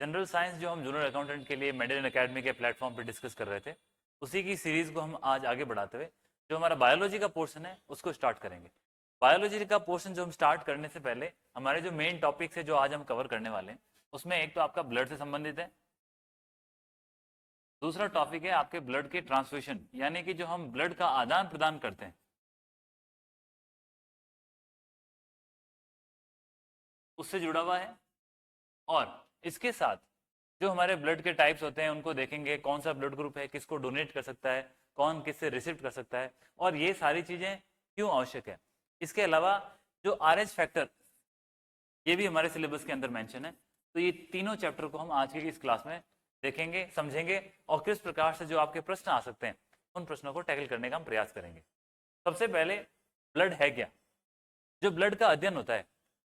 General science जो हम junior accountant के लिए मेडिन एकेडमी के प्लेटफॉर्म पर डिस्कस कर रहे थे, उसी की सीरीज को हम आज आगे बढ़ाते हुए जो हमारा बायोलॉजी का पोर्शन है उसको स्टार्ट करेंगे। बायोलॉजी का पोर्शन जो हम स्टार्ट करने से पहले हमारे जो मेन टॉपिक्स है जो आज हम कवर करने वाले हैं, उसमें एक तो आपका ब्लड से संबंधित है, दूसरा टॉपिक है आपके ब्लड के ट्रांसफ्यूशन, यानी कि जो हम ब्लड का आदान प्रदान करते हैं उससे जुड़ा हुआ है। और इसके साथ जो हमारे ब्लड के टाइप्स होते हैं उनको देखेंगे, कौन सा ब्लड ग्रुप है किसको डोनेट कर सकता है, कौन किससे रिसिप्ट कर सकता है, और ये सारी चीजें क्यों आवश्यक है। इसके अलावा जो RH फैक्टर, ये भी हमारे सिलेबस के अंदर मेंशन है। तो ये तीनों चैप्टर को हम आज की इस क्लास में देखेंगे, समझेंगे, और किस प्रकार से जो आपके प्रश्न आ सकते हैं उन प्रश्नों को टैकल करने का हम प्रयास करेंगे। सबसे पहले ब्लड है क्या। जो ब्लड का अध्ययन होता है,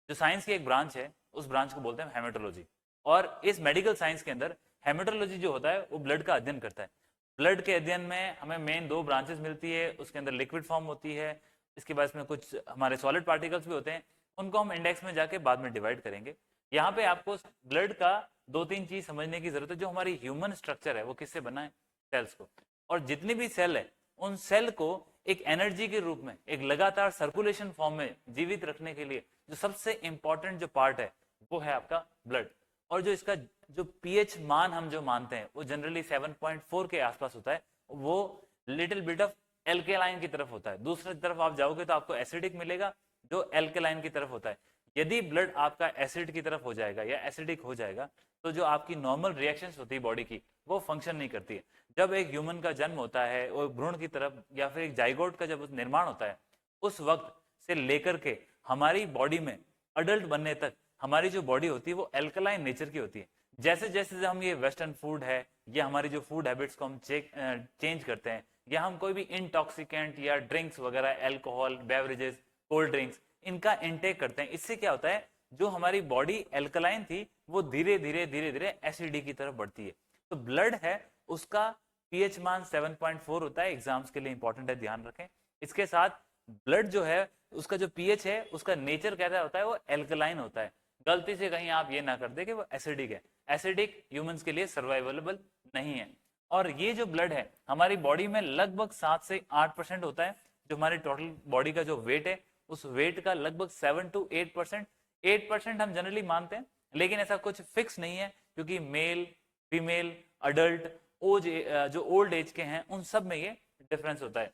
जो साइंस की एक ब्रांच है, उस ब्रांच को बोलते हैं हेमेटोलॉजी। और इस मेडिकल साइंस के अंदर हेमेटोलॉजी जो होता है वो ब्लड का अध्ययन करता है। ब्लड के अध्ययन में हमें मेन दो ब्रांचेस मिलती है, उसके अंदर लिक्विड फॉर्म होती है, इसके बाद में कुछ हमारे सॉलिड पार्टिकल्स भी होते हैं, उनको हम इंडेक्स में जाके बाद में डिवाइड करेंगे। यहाँ पे आपको ब्लड का दो तीन चीज समझने की जरूरत है। जो हमारी ह्यूमन स्ट्रक्चर है वो किससे बना है, सेल्स को। और जितनी भी सेल है उन सेल को एक एनर्जी के रूप में, एक लगातार सर्कुलेशन फॉर्म में जीवित रखने के लिए जो सबसे इंपॉर्टेंट जो पार्ट है वो है आपका ब्लड। और जो इसका जो पीएच मान हम जो मानते हैं वो जनरली 7.4 के आसपास होता है, वो लिटिल बिट ऑफ एल्केलाइन की तरफ होता है। दूसरी तरफ आप जाओगे तो आपको एसिडिक मिलेगा जो एल्केलाइन की तरफ होता है। यदि ब्लड आपका एसिड की तरफ हो जाएगा या एसिडिक हो जाएगा तो जो आपकी नॉर्मल रिएक्शंस होती है बॉडी की वो फंक्शन नहीं करती है। जब एक ह्यूमन का जन्म होता है और भ्रूण की तरफ या फिर एक जाइगोट का जब निर्माण होता है, उस वक्त से लेकर के हमारी बॉडी में अडल्ट बनने तक हमारी जो बॉडी होती है वो एल्कलाइन नेचर की होती है। जैसे जैसे हम ये वेस्टर्न फूड है या हमारी जो फूड हैबिट्स को हम चेंज करते हैं, या हम कोई भी इंटॉक्सिकेंट या ड्रिंक्स वगैरह, एल्कोहल, बेवरेजेस, कोल्ड ड्रिंक्स, इनका इनटेक करते हैं, इससे क्या होता है जो हमारी बॉडी एल्कलाइन थी वो धीरे धीरे धीरे धीरे एसिडी की तरफ बढ़ती है। तो ब्लड है उसका पीएच मान 7.4 होता है, एग्जाम्स के लिए इंपॉर्टेंट है, ध्यान रखें। इसके साथ ब्लड जो है उसका जो पीएच है उसका नेचर कैसा होता है, वो एल्कलाइन होता है। गलती से कहीं आप ये ना कर दे कि वो एसिडिक है। एसिडिक ह्यूमंस के लिए सर्वाइवेबल नहीं है। और ये जो ब्लड है हमारी बॉडी में लगभग 7 से 8% होता है। जो हमारी टोटल बॉडी का जो वेट है उस वेट का लगभग 7 to 8%, 8% हम जनरली मानते हैं, लेकिन ऐसा कुछ फिक्स नहीं है क्योंकि मेल, फीमेल, अडल्ट, जो ओल्ड एज के हैं उन सब में ये डिफरेंस होता है।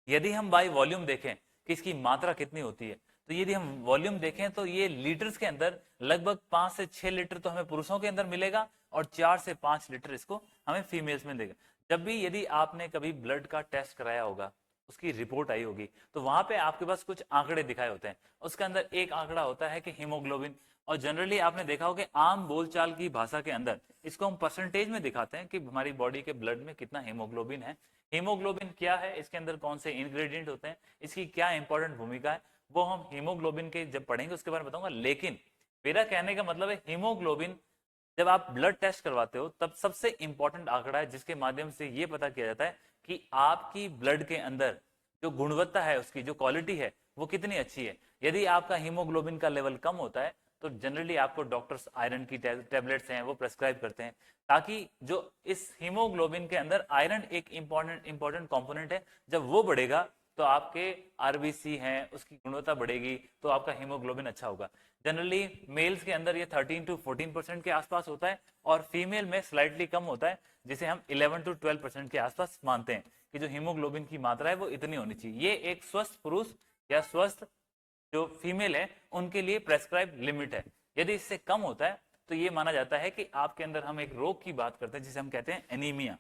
यदि हम बाय वॉल्यूम देखें कि इसकी मात्रा कितनी होती है, तो यदि हम वॉल्यूम देखें तो ये लीटर्स के अंदर लगभग 5 से 6 लीटर तो हमें पुरुषों के अंदर मिलेगा और 4 से 5 लीटर इसको हमें फीमेल्स में देगा। जब भी यदि आपने कभी ब्लड का टेस्ट कराया होगा, उसकी रिपोर्ट आई होगी, तो वहां पे आपके पास कुछ आंकड़े दिखाए होते हैं। उसके अंदर एक आंकड़ा होता है कि हीमोग्लोबिन। और जनरली आपने देखा होगा कि आम बोलचाल की भाषा के अंदर इसको हम परसेंटेज में दिखाते हैं कि हमारी बॉडी के ब्लड में कितना हीमोग्लोबिन है। हीमोग्लोबिन क्या है, इसके अंदर कौन से इंग्रेडिएंट होते हैं, इसकी क्या इंपॉर्टेंट भूमिका है, वो हम हीमोग्लोबिन के जब पढ़ेंगे उसके बारे में बताऊंगा। लेकिन मेरा कहने का मतलब है हीमोग्लोबिन जब आप ब्लड टेस्ट करवाते हो तब सबसे इंपॉर्टेंट आंकड़ा है जिसके माध्यम से ये पता किया जाता है कि आपकी ब्लड के अंदर जो गुणवत्ता है, उसकी जो क्वालिटी है वो कितनी अच्छी है। यदि आपका हीमोग्लोबिन का लेवल कम होता है तो जनरली आपको डॉक्टर्स आयरन की टेबलेट्स हैं वो प्रेस्क्राइब करते हैं, ताकि जो इस हीमोग्लोबिन के अंदर आयरन एक इंपॉर्टेंट कंपोनेंट है, जब वो बढ़ेगा तो आपके आरबीसी हैं उसकी गुणवत्ता बढ़ेगी, तो आपका हीमोग्लोबिन अच्छा होगा। जनरली मेल्स के अंदर ये 13 to 14% के आसपास होता है और फीमेल में स्लाइटली कम होता है, जिसे हम 11 to 12% के आसपास मानते हैं कि जो हीमोग्लोबिन की मात्रा है वो इतनी होनी चाहिए। ये एक स्वस्थ पुरुष या स्वस्थ जो फीमेल है उनके लिए प्रेस्क्राइब लिमिट है। यदि इससे कम होता है तो ये माना जाता है कि आपके अंदर हम एक रोग की बात करते हैं जिसे हम कहते हैं एनीमिया।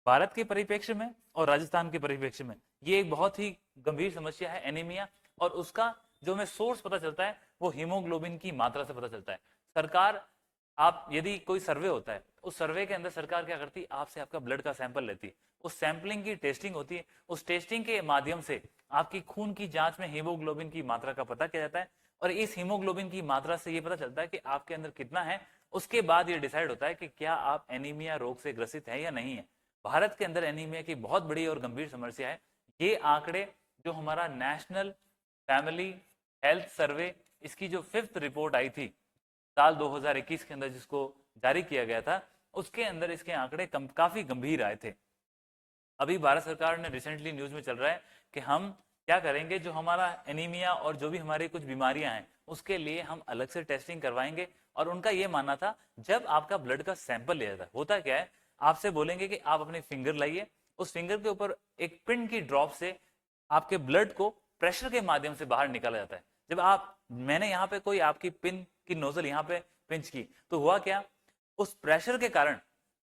भारत के परिप्रेक्ष्य में और राजस्थान के परिप्रेक्ष्य में ये एक बहुत ही गंभीर समस्या है एनीमिया। और उसका जो हमें सोर्स पता चलता है वो हीमोग्लोबिन की मात्रा से पता चलता है। सरकार, आप यदि कोई सर्वे होता है उस सर्वे के अंदर सरकार क्या करती है, आपसे आपका ब्लड का सैंपल लेती है, उस सैंपलिंग की टेस्टिंग होती है, उस टेस्टिंग के माध्यम से आपकी खून की जांच में हीमोग्लोबिन की मात्रा का पता किया जाता है। और इस हीमोग्लोबिन की मात्रा से ये पता चलता है कि आपके अंदर कितना है। उसके बाद ये डिसाइड होता है कि क्या आप एनीमिया रोग से ग्रसित है या नहीं है। भारत के अंदर एनीमिया की बहुत बड़ी और गंभीर समस्या है। ये आंकड़े जो हमारा नेशनल फैमिली हेल्थ सर्वे, इसकी जो 5th रिपोर्ट आई थी साल 2021 के अंदर जिसको जारी किया गया था, उसके अंदर इसके आंकड़े काफी गंभीर आए थे। अभी भारत सरकार ने रिसेंटली न्यूज में चल रहा है कि हम क्या करेंगे, जो हमारा एनीमिया और जो भी हमारी कुछ बीमारियां हैं उसके लिए हम अलग से टेस्टिंग करवाएंगे। और उनका ये मानना था, जब आपका ब्लड का सैंपल लिया जाता है, होता क्या है, आपसे बोलेंगे कि आप अपनी फिंगर लाइए, उस फिंगर के ऊपर एक पिन की ड्रॉप से आपके ब्लड को प्रेशर के माध्यम से बाहर निकाला जाता है। जब मैंने यहाँ पे कोई आपकी पिन की नोजल यहाँ पे पिंच की, तो हुआ क्या, उस प्रेशर के कारण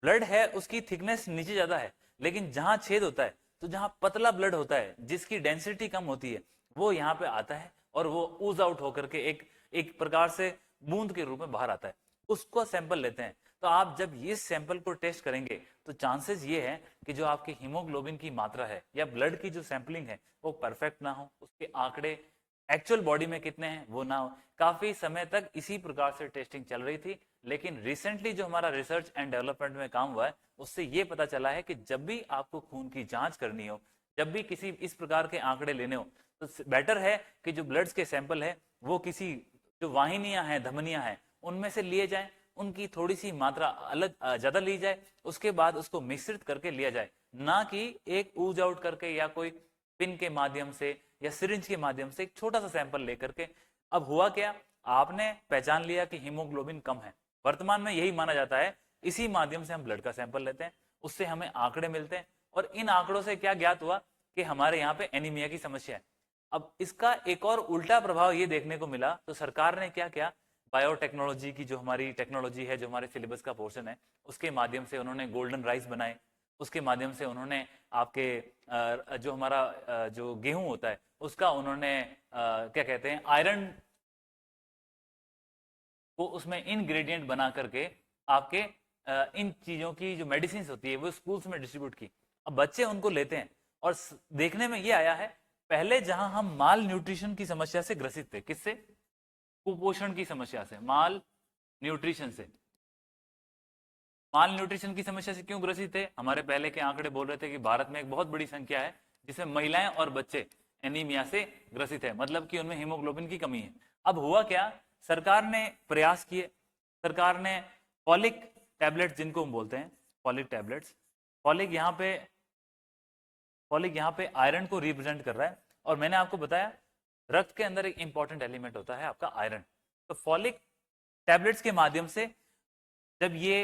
ब्लड है उसकी थिकनेस नीचे ज्यादा है, लेकिन जहां छेद होता है, तो जहां पतला ब्लड होता है जिसकी डेंसिटी कम होती है, वो यहाँ पे आता है और वो ऊज आउट होकर के एक प्रकार से बूंद के रूप में बाहर आता है। उसको सैंपल लेते हैं। तो आप जब ये सैंपल को टेस्ट करेंगे तो चांसेस ये है कि जो आपकी हीमोग्लोबिन की मात्रा है या ब्लड की जो सैंपलिंग है वो परफेक्ट ना हो, उसके आंकड़े एक्चुअल बॉडी में कितने हैं वो ना हो। काफी समय तक इसी प्रकार से टेस्टिंग चल रही थी, लेकिन रिसेंटली जो हमारा रिसर्च एंड डेवलपमेंट में काम हुआ है, उससे ये पता चला है कि जब भी आपको खून की जांच करनी हो, जब भी किसी इस प्रकार के आंकड़े लेने हो, तो बेटर है कि जो ब्लड के सैंपल है वो किसी जो वाहिनियां हैं, धमनियां हैं, उनमें से लिए जाएं, उनकी थोड़ी सी मात्रा अलग ज्यादा ली जाए, उसके बाद उसको मिश्रित करके लिया जाए, ना कि एक ऊज आउट करके या कोई पिन के माध्यम से या सिरिंज के माध्यम से एक छोटा सा सैंपल लेकर के। अब हुआ क्या, आपने पहचान लिया कि हीमोग्लोबिन कम है, वर्तमान में यही माना जाता है, इसी माध्यम से हम ब्लड का सैंपल लेते हैं, उससे हमें आंकड़े मिलते हैं, और इन आंकड़ों से क्या ज्ञात हुआ कि हमारे यहाँ पे एनीमिया की समस्या है। अब इसका एक और उल्टा प्रभाव ये देखने को मिला, तो सरकार ने क्या किया, बायोटेक्नोलॉजी की जो हमारी टेक्नोलॉजी है, जो हमारे सिलेबस का पोर्शन है, उसके माध्यम से उन्होंने गोल्डन राइस बनाए, उसके माध्यम से उन्होंने आपके जो हमारा जो गेहूं होता है उसका उन्होंने क्या कहते हैं, आयरन को उसमें इनग्रेडिएंट बना करके आपके इन चीजों की जो मेडिसिन होती है वो स्कूल्स में डिस्ट्रीब्यूट की। अब बच्चे उनको लेते हैं और देखने में ये आया है, पहले जहां हम माल न्यूट्रिशन की समस्या से ग्रसित थे, किससे, कुपोषण की समस्या से, माल न्यूट्रिशन से। माल न्यूट्रिशन की समस्या से क्यों ग्रसित थे, हमारे पहले के आंकड़े बोल रहे थे कि भारत में एक बहुत बड़ी संख्या है जिसमें महिलाएं और बच्चे एनीमिया से ग्रसित है, मतलब कि उनमें हीमोग्लोबिन की कमी है। अब हुआ क्या, सरकार ने प्रयास किए, सरकार ने फॉलिक टैबलेट्स जिनको हम बोलते हैं, फॉलिक टैबलेट्स, फॉलिक यहाँ पे आयरन को रिप्रेजेंट कर रहा है। और मैंने आपको बताया रक्त के अंदर एक इंपॉर्टेंट एलिमेंट होता है आपका आयरन। तो फॉलिक टैबलेट्स के माध्यम से जब ये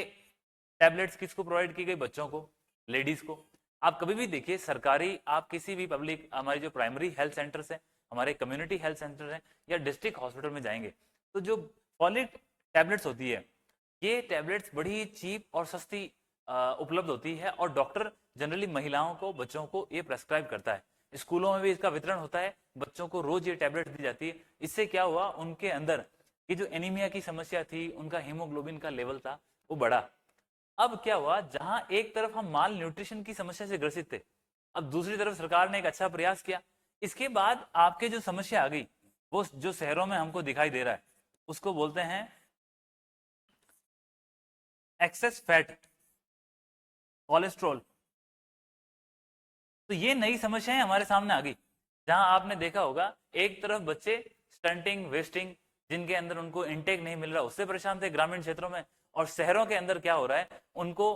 टैबलेट्स किसको प्रोवाइड की गई, बच्चों को, लेडीज को। आप कभी भी देखिए सरकारी, आप किसी भी पब्लिक, हमारे जो प्राइमरी हेल्थ सेंटर्स हैं, हमारे कम्युनिटी हेल्थ सेंटर हैं या डिस्ट्रिक्ट हॉस्पिटल में जाएंगे, तो जो फॉलिक टैबलेट्स होती है, ये टैबलेट्स बड़ी चीप और सस्ती उपलब्ध होती है, और डॉक्टर जनरली महिलाओं को, बच्चों को ये प्रेस्क्राइब करता है। स्कूलों में भी इसका वितरण होता है, बच्चों को रोज ये टैबलेट दी जाती है। इससे क्या हुआ, उनके अंदर ये जो एनीमिया की समस्या थी, उनका हीमोग्लोबिन का लेवल था वो बढ़ा। अब क्या हुआ, जहां एक तरफ हम माल न्यूट्रिशन की समस्या से ग्रसित थे, अब दूसरी तरफ सरकार ने एक अच्छा प्रयास किया। इसके बाद आपके जो समस्या आ गई, वो जो शहरों में हमको दिखाई दे रहा है, उसको बोलते हैं एक्सेस फैट, कोलेस्ट्रॉल। तो ये नई समस्याएं हमारे सामने आ गई, जहां आपने देखा होगा एक तरफ बच्चे स्टंटिंग, वेस्टिंग, जिनके अंदर उनको इनटेक नहीं मिल रहा, उससे परेशान थे ग्रामीण क्षेत्रों में, और शहरों के अंदर क्या हो रहा है, उनको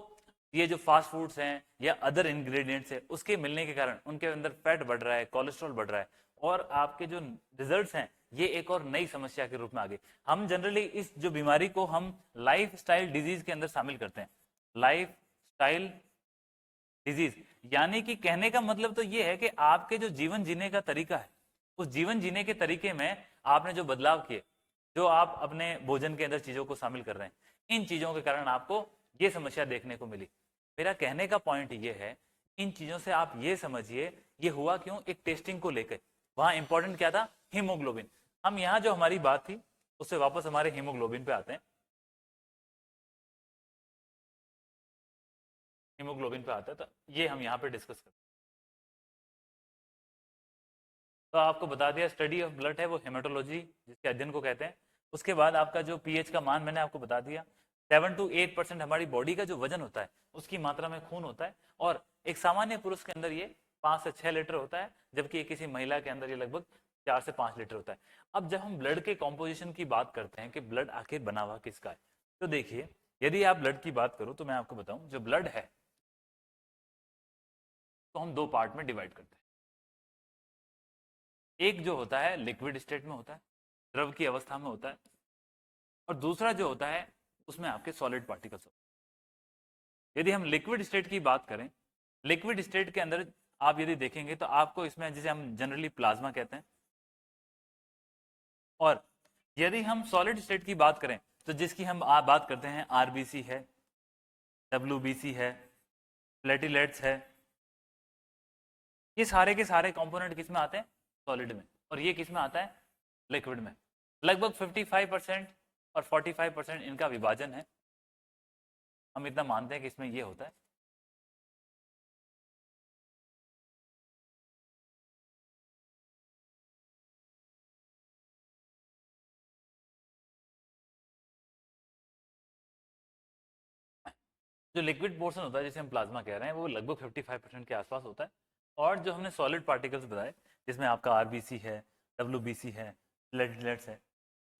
ये जो फास्ट फूड्स हैं या अदर इंग्रेडिएंट्स है उसके मिलने के कारण उनके अंदर फैट बढ़ रहा है, कोलेस्ट्रॉल बढ़ रहा है, और आपके जो रिजल्ट्स हैं ये एक और नई समस्या के रूप में आ गई। हम जनरली इस जो बीमारी को हम लाइफ स्टाइल डिजीज के अंदर शामिल करते हैं, लाइफ स्टाइल डिजीज, यानी कि कहने का मतलब तो ये है कि आपके जो जीवन जीने का तरीका है, उस जीवन जीने के तरीके में आपने जो बदलाव किए, जो आप अपने भोजन के अंदर चीजों को शामिल कर रहे हैं, इन चीजों के कारण आपको ये समस्या देखने को मिली। मेरा कहने का पॉइंट ये है, इन चीजों से आप ये समझिए ये हुआ क्यों, एक टेस्टिंग को लेकर। वहां इंपॉर्टेंट क्या था, हीमोग्लोबिन। हम यहाँ जो हमारी बात थी उससे वापस हमारे हीमोग्लोबिन पे आते हैं, हीमोग्लोबिन पे आता है, तो ये हम यहाँ पे डिस्कस करते हैं। तो आपको बता दिया स्टडी ऑफ ब्लड है वो हेमेटोलॉजी जिसके अध्ययन को कहते हैं। उसके बाद आपका जो पीएच का मान मैंने आपको बता दिया, 7 to 8% हमारी बॉडी का जो वजन होता है उसकी मात्रा में खून होता है, और एक सामान्य पुरुष के अंदर ये 5 से 6 लीटर होता है, जबकि किसी महिला के अंदर ये लगभग 4 से 5 लीटर होता है। अब जब हम ब्लड के कॉम्पोजिशन की बात करते हैं कि ब्लड आखिर बना हुआ किसका है, तो देखिए यदि आप ब्लड की बात करो तो मैं आपको बताऊं, जो ब्लड है तो हम दो पार्ट में डिवाइड करते हैं। एक जो होता है लिक्विड स्टेट में होता है, द्रव की अवस्था में होता है, और दूसरा जो होता है उसमें आपके सॉलिड पार्टिकल्स होते हैं। यदि हम लिक्विड स्टेट की बात करें, लिक्विड स्टेट के अंदर आप यदि देखेंगे तो आपको इसमें, जिसे हम जनरली प्लाज्मा कहते हैं, और यदि हम सॉलिड स्टेट की बात करें तो जिसकी हम बात करते हैं आरबीसी है, डब्ल्यूबीसी है, प्लेटिलेट्स है, ये सारे के सारे कंपोनेंट किस में आते हैं, सॉलिड में, और ये किस में आता है, लिक्विड में। लगभग 55% और 45% इनका विभाजन है, हम इतना मानते हैं कि इसमें ये होता है। जो लिक्विड पोर्शन होता है जिसे हम प्लाज्मा कह रहे हैं वो लगभग 55% के आसपास होता है, और जो हमने सॉलिड पार्टिकल्स बताए जिसमें आपका आरबीसी है, डब्ल्यूबीसी है, प्लेटलेट्स है,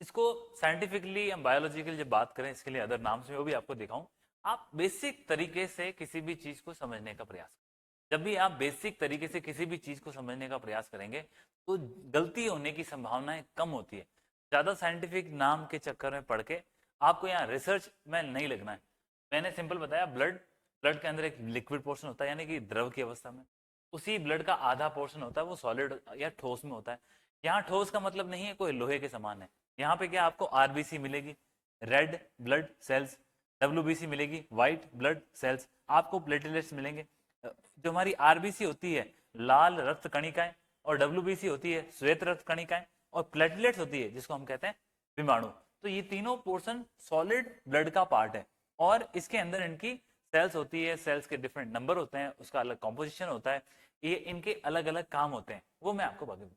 इसको साइंटिफिकली हम बायोलॉजिकली जब बात करें इसके लिए अदर नाम से वो भी आपको दिखाऊं। आप बेसिक तरीके से किसी भी चीज को समझने का प्रयास करें। जब भी आप बेसिक तरीके से किसी भी चीज को समझने का प्रयास करेंगे तो गलती होने की संभावनाएं कम होती है। ज्यादा साइंटिफिक नाम के चक्कर में पढ़ के आपको यहाँ रिसर्च में नहीं लगना है। मैंने सिंपल बताया, ब्लड, ब्लड के अंदर एक लिक्विड पोर्शन होता है यानी कि द्रव की अवस्था में, उसी ब्लड का आधा पोर्शन होता है वो सॉलिड या ठोस में होता है। यहाँ ठोस का मतलब नहीं है कोई लोहे के समान है, यहाँ पे क्या आपको आरबीसी मिलेगी, रेड ब्लड सेल्स, डब्ल्यूबीसी मिलेगी, व्हाइट ब्लड सेल्स, आपको प्लेटलेट्स मिलेंगे। जो हमारी आरबीसी होती है लाल रक्त कणिकाएं, और डब्ल्यूबीसी होती है श्वेत रक्त कणिकाएं, और प्लेटलेट्स होती है जिसको हम कहते हैं विमाणु। तो ये तीनों पोर्शन सॉलिड ब्लड का पार्ट है, और इसके अंदर इनकी सेल्स होती है, सेल्स के डिफरेंट नंबर होते हैं, उसका अलग कॉम्पोजिशन होता है, ये इनके अलग अलग काम होते हैं, वो मैं आपको बता दूं।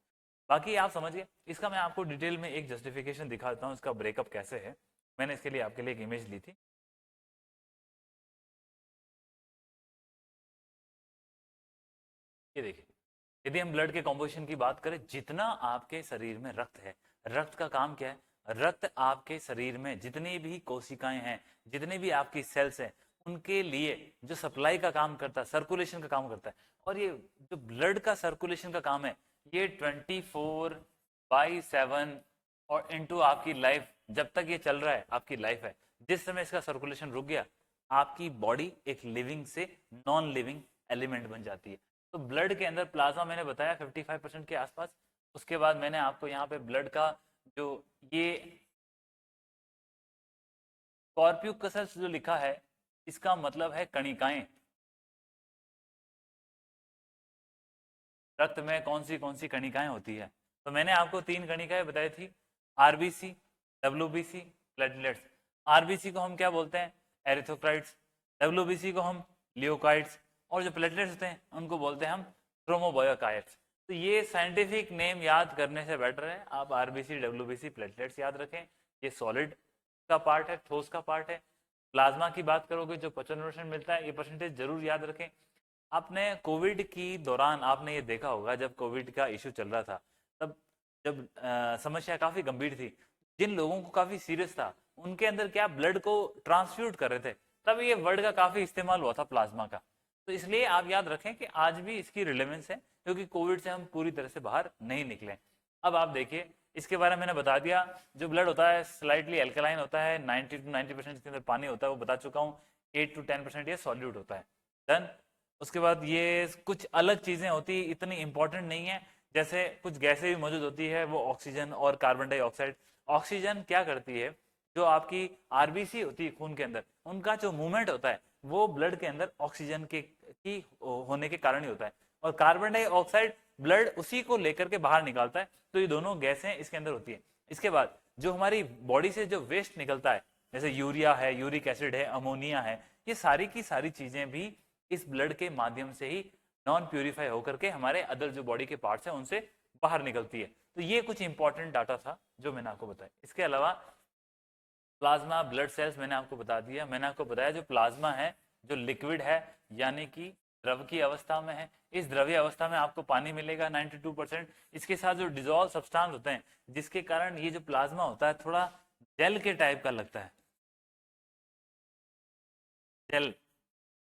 बाकी आप समझिए, इसका मैं आपको डिटेल में एक जस्टिफिकेशन दिखा देता हूँ इसका ब्रेकअप कैसे है। मैंने इसके लिए आपके लिए एक इमेज ली थी, ये देखिए। यदि हम ब्लड के कॉम्पोजिशन की बात करें, जितना आपके शरीर में रक्त है, रक्त का काम क्या है, रक्त आपके शरीर में जितनी भी कोशिकाएं हैं, जितनी भी आपकी सेल्स हैं, उनके लिए जो सप्लाई का काम करता है, सर्कुलेशन का काम करता है। और ये जो ब्लड का सर्कुलेशन का काम है, ये 24/7 और इनटू आपकी लाइफ, जब तक ये चल रहा है आपकी लाइफ है। जिस समय इसका सर्कुलेशन रुक गया, आपकी बॉडी एक लिविंग से नॉन लिविंग एलिमेंट बन जाती है। तो ब्लड के अंदर प्लाज्मा मैंने बताया 55% के आसपास। उसके बाद मैंने आपको यहाँ पे ब्लड का जो ये कॉर्प्यूस्कल्स जो लिखा है, इसका मतलब है कणिकाएं। रक्त में कौन सी कणिकाएं होती है, तो मैंने आपको 3 कणिकाएं बताई थी, आरबीसी, डब्ल्यूबीसी, प्लेटलेट्स। आरबीसी को हम क्या बोलते हैं, एरिथ्रोक्राइट्स, डब्ल्यूबीसी को हम लियोकाइट्स, और जो प्लेटलेट्स होते हैं उनको बोलते हैं हम थ्रोम्बोबायोकाइट्स। तो ये साइंटिफिक नेम याद करने से बेटर है आप आरबीसी, डब्ल्यूबीसी, प्लेटलेट्स याद रखें। ये सॉलिड का पार्ट है, ठोस का पार्ट है। प्लाज्मा की बात करोगे जो 55% मिलता है, ये परसेंटेज जरूर याद रखें। आपने कोविड की दौरान आपने ये देखा होगा, जब कोविड का इशू चल रहा था, तब जब समस्या काफी गंभीर थी, जिन लोगों को काफी सीरियस था, उनके अंदर क्या ब्लड को ट्रांसफ्यूट कर रहे थे, तब ये वर्ड का काफी इस्तेमाल हुआ था प्लाज्मा का। तो इसलिए आप याद रखें कि आज भी इसकी रिलेवेंस है, क्योंकि कोविड से हम पूरी तरह से बाहर नहीं निकले। अब आप देखिए, इसके बारे में मैंने बता दिया, जो ब्लड होता है स्लाइटली एल्कलाइन होता है, 90 to 90% इसके अंदर पानी होता है, वो बता चुका हूँ। 8 to 10% ये सॉल्यूट होता है। डन। उसके बाद ये कुछ अलग चीजें होती, इतनी इंपॉर्टेंट नहीं है, जैसे कुछ गैसें भी मौजूद होती है, वो ऑक्सीजन और कार्बन डाइऑक्साइड। ऑक्सीजन क्या करती है, जो आपकी आरबीसी होती है खून के अंदर, उनका जो मूवमेंट होता है वो ब्लड के अंदर ऑक्सीजन के की होने के कारण ही होता है, और कार्बन डाइऑक्साइड ब्लड उसी को लेकर के बाहर निकालता है। तो ये दोनों गैसें इसके अंदर होती है। इसके बाद जो हमारी बॉडी से जो वेस्ट निकलता है, जैसे यूरिया है, यूरिक एसिड है, अमोनिया है, ये सारी की सारी चीजें भी इस ब्लड के माध्यम से ही नॉन प्यूरिफाई होकर के हमारे अदर जो बॉडी के पार्ट्स हैं उनसे बाहर निकलती है। तो ये कुछ इंपॉर्टेंट डाटा था जो मैंने आपको बताया। इसके अलावा प्लाज्मा, ब्लड सेल्स मैंने आपको बता दिया। मैंने आपको बताया जो प्लाज्मा है, जो लिक्विड है, यानी कि द्रव की अवस्था में है। इस द्रव्य अवस्था में आपको पानी मिलेगा 92%। इसके साथ जो डिजोल्व सब्सटेंस होते हैं जिसके कारण ये जो प्लाज्मा होता है थोड़ा जेल के टाइप का लगता है, जेल।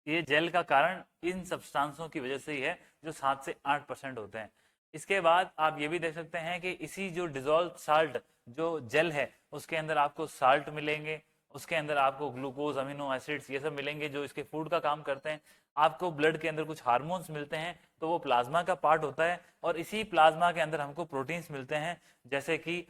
ये जेल का कारण इन सब्सटेंसों की वजह से ही है जो 7 से 8% होते हैं। इसके बाद आप ये भी देख सकते हैं कि इसी जो डिजोल्व साल्ट जो जेल है उसके अंदर आपको साल्ट मिलेंगे, उसके अंदर आपको ग्लूकोज, अमीनो एसिड्स ये सब मिलेंगे जो इसके फूड का काम करते हैं। आपको ब्लड के अंदर कुछ हार्मोन्स मिलते हैं तो वो प्लाज्मा का पार्ट होता है, और इसी प्लाज्मा के अंदर हमको प्रोटीन्स मिलते हैं जैसे कि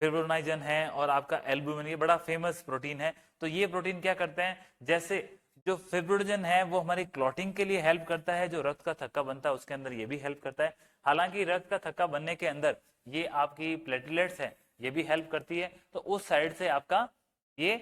फिब्रोनाइजन है और आपका एल्बुमिन, ये बड़ा फेमस प्रोटीन है। तो ये प्रोटीन क्या करते हैं, जैसे जो फिब्रोजन है वो हमारी क्लॉटिंग के लिए हेल्प करता है, जो रक्त का थक्का बनता है उसके अंदर ये भी हेल्प करता है। हालांकि रक्त का थक्का बनने के अंदर ये आपकी प्लेटलेट्स है ये भी हेल्प करती है, तो उस साइड से आपका ये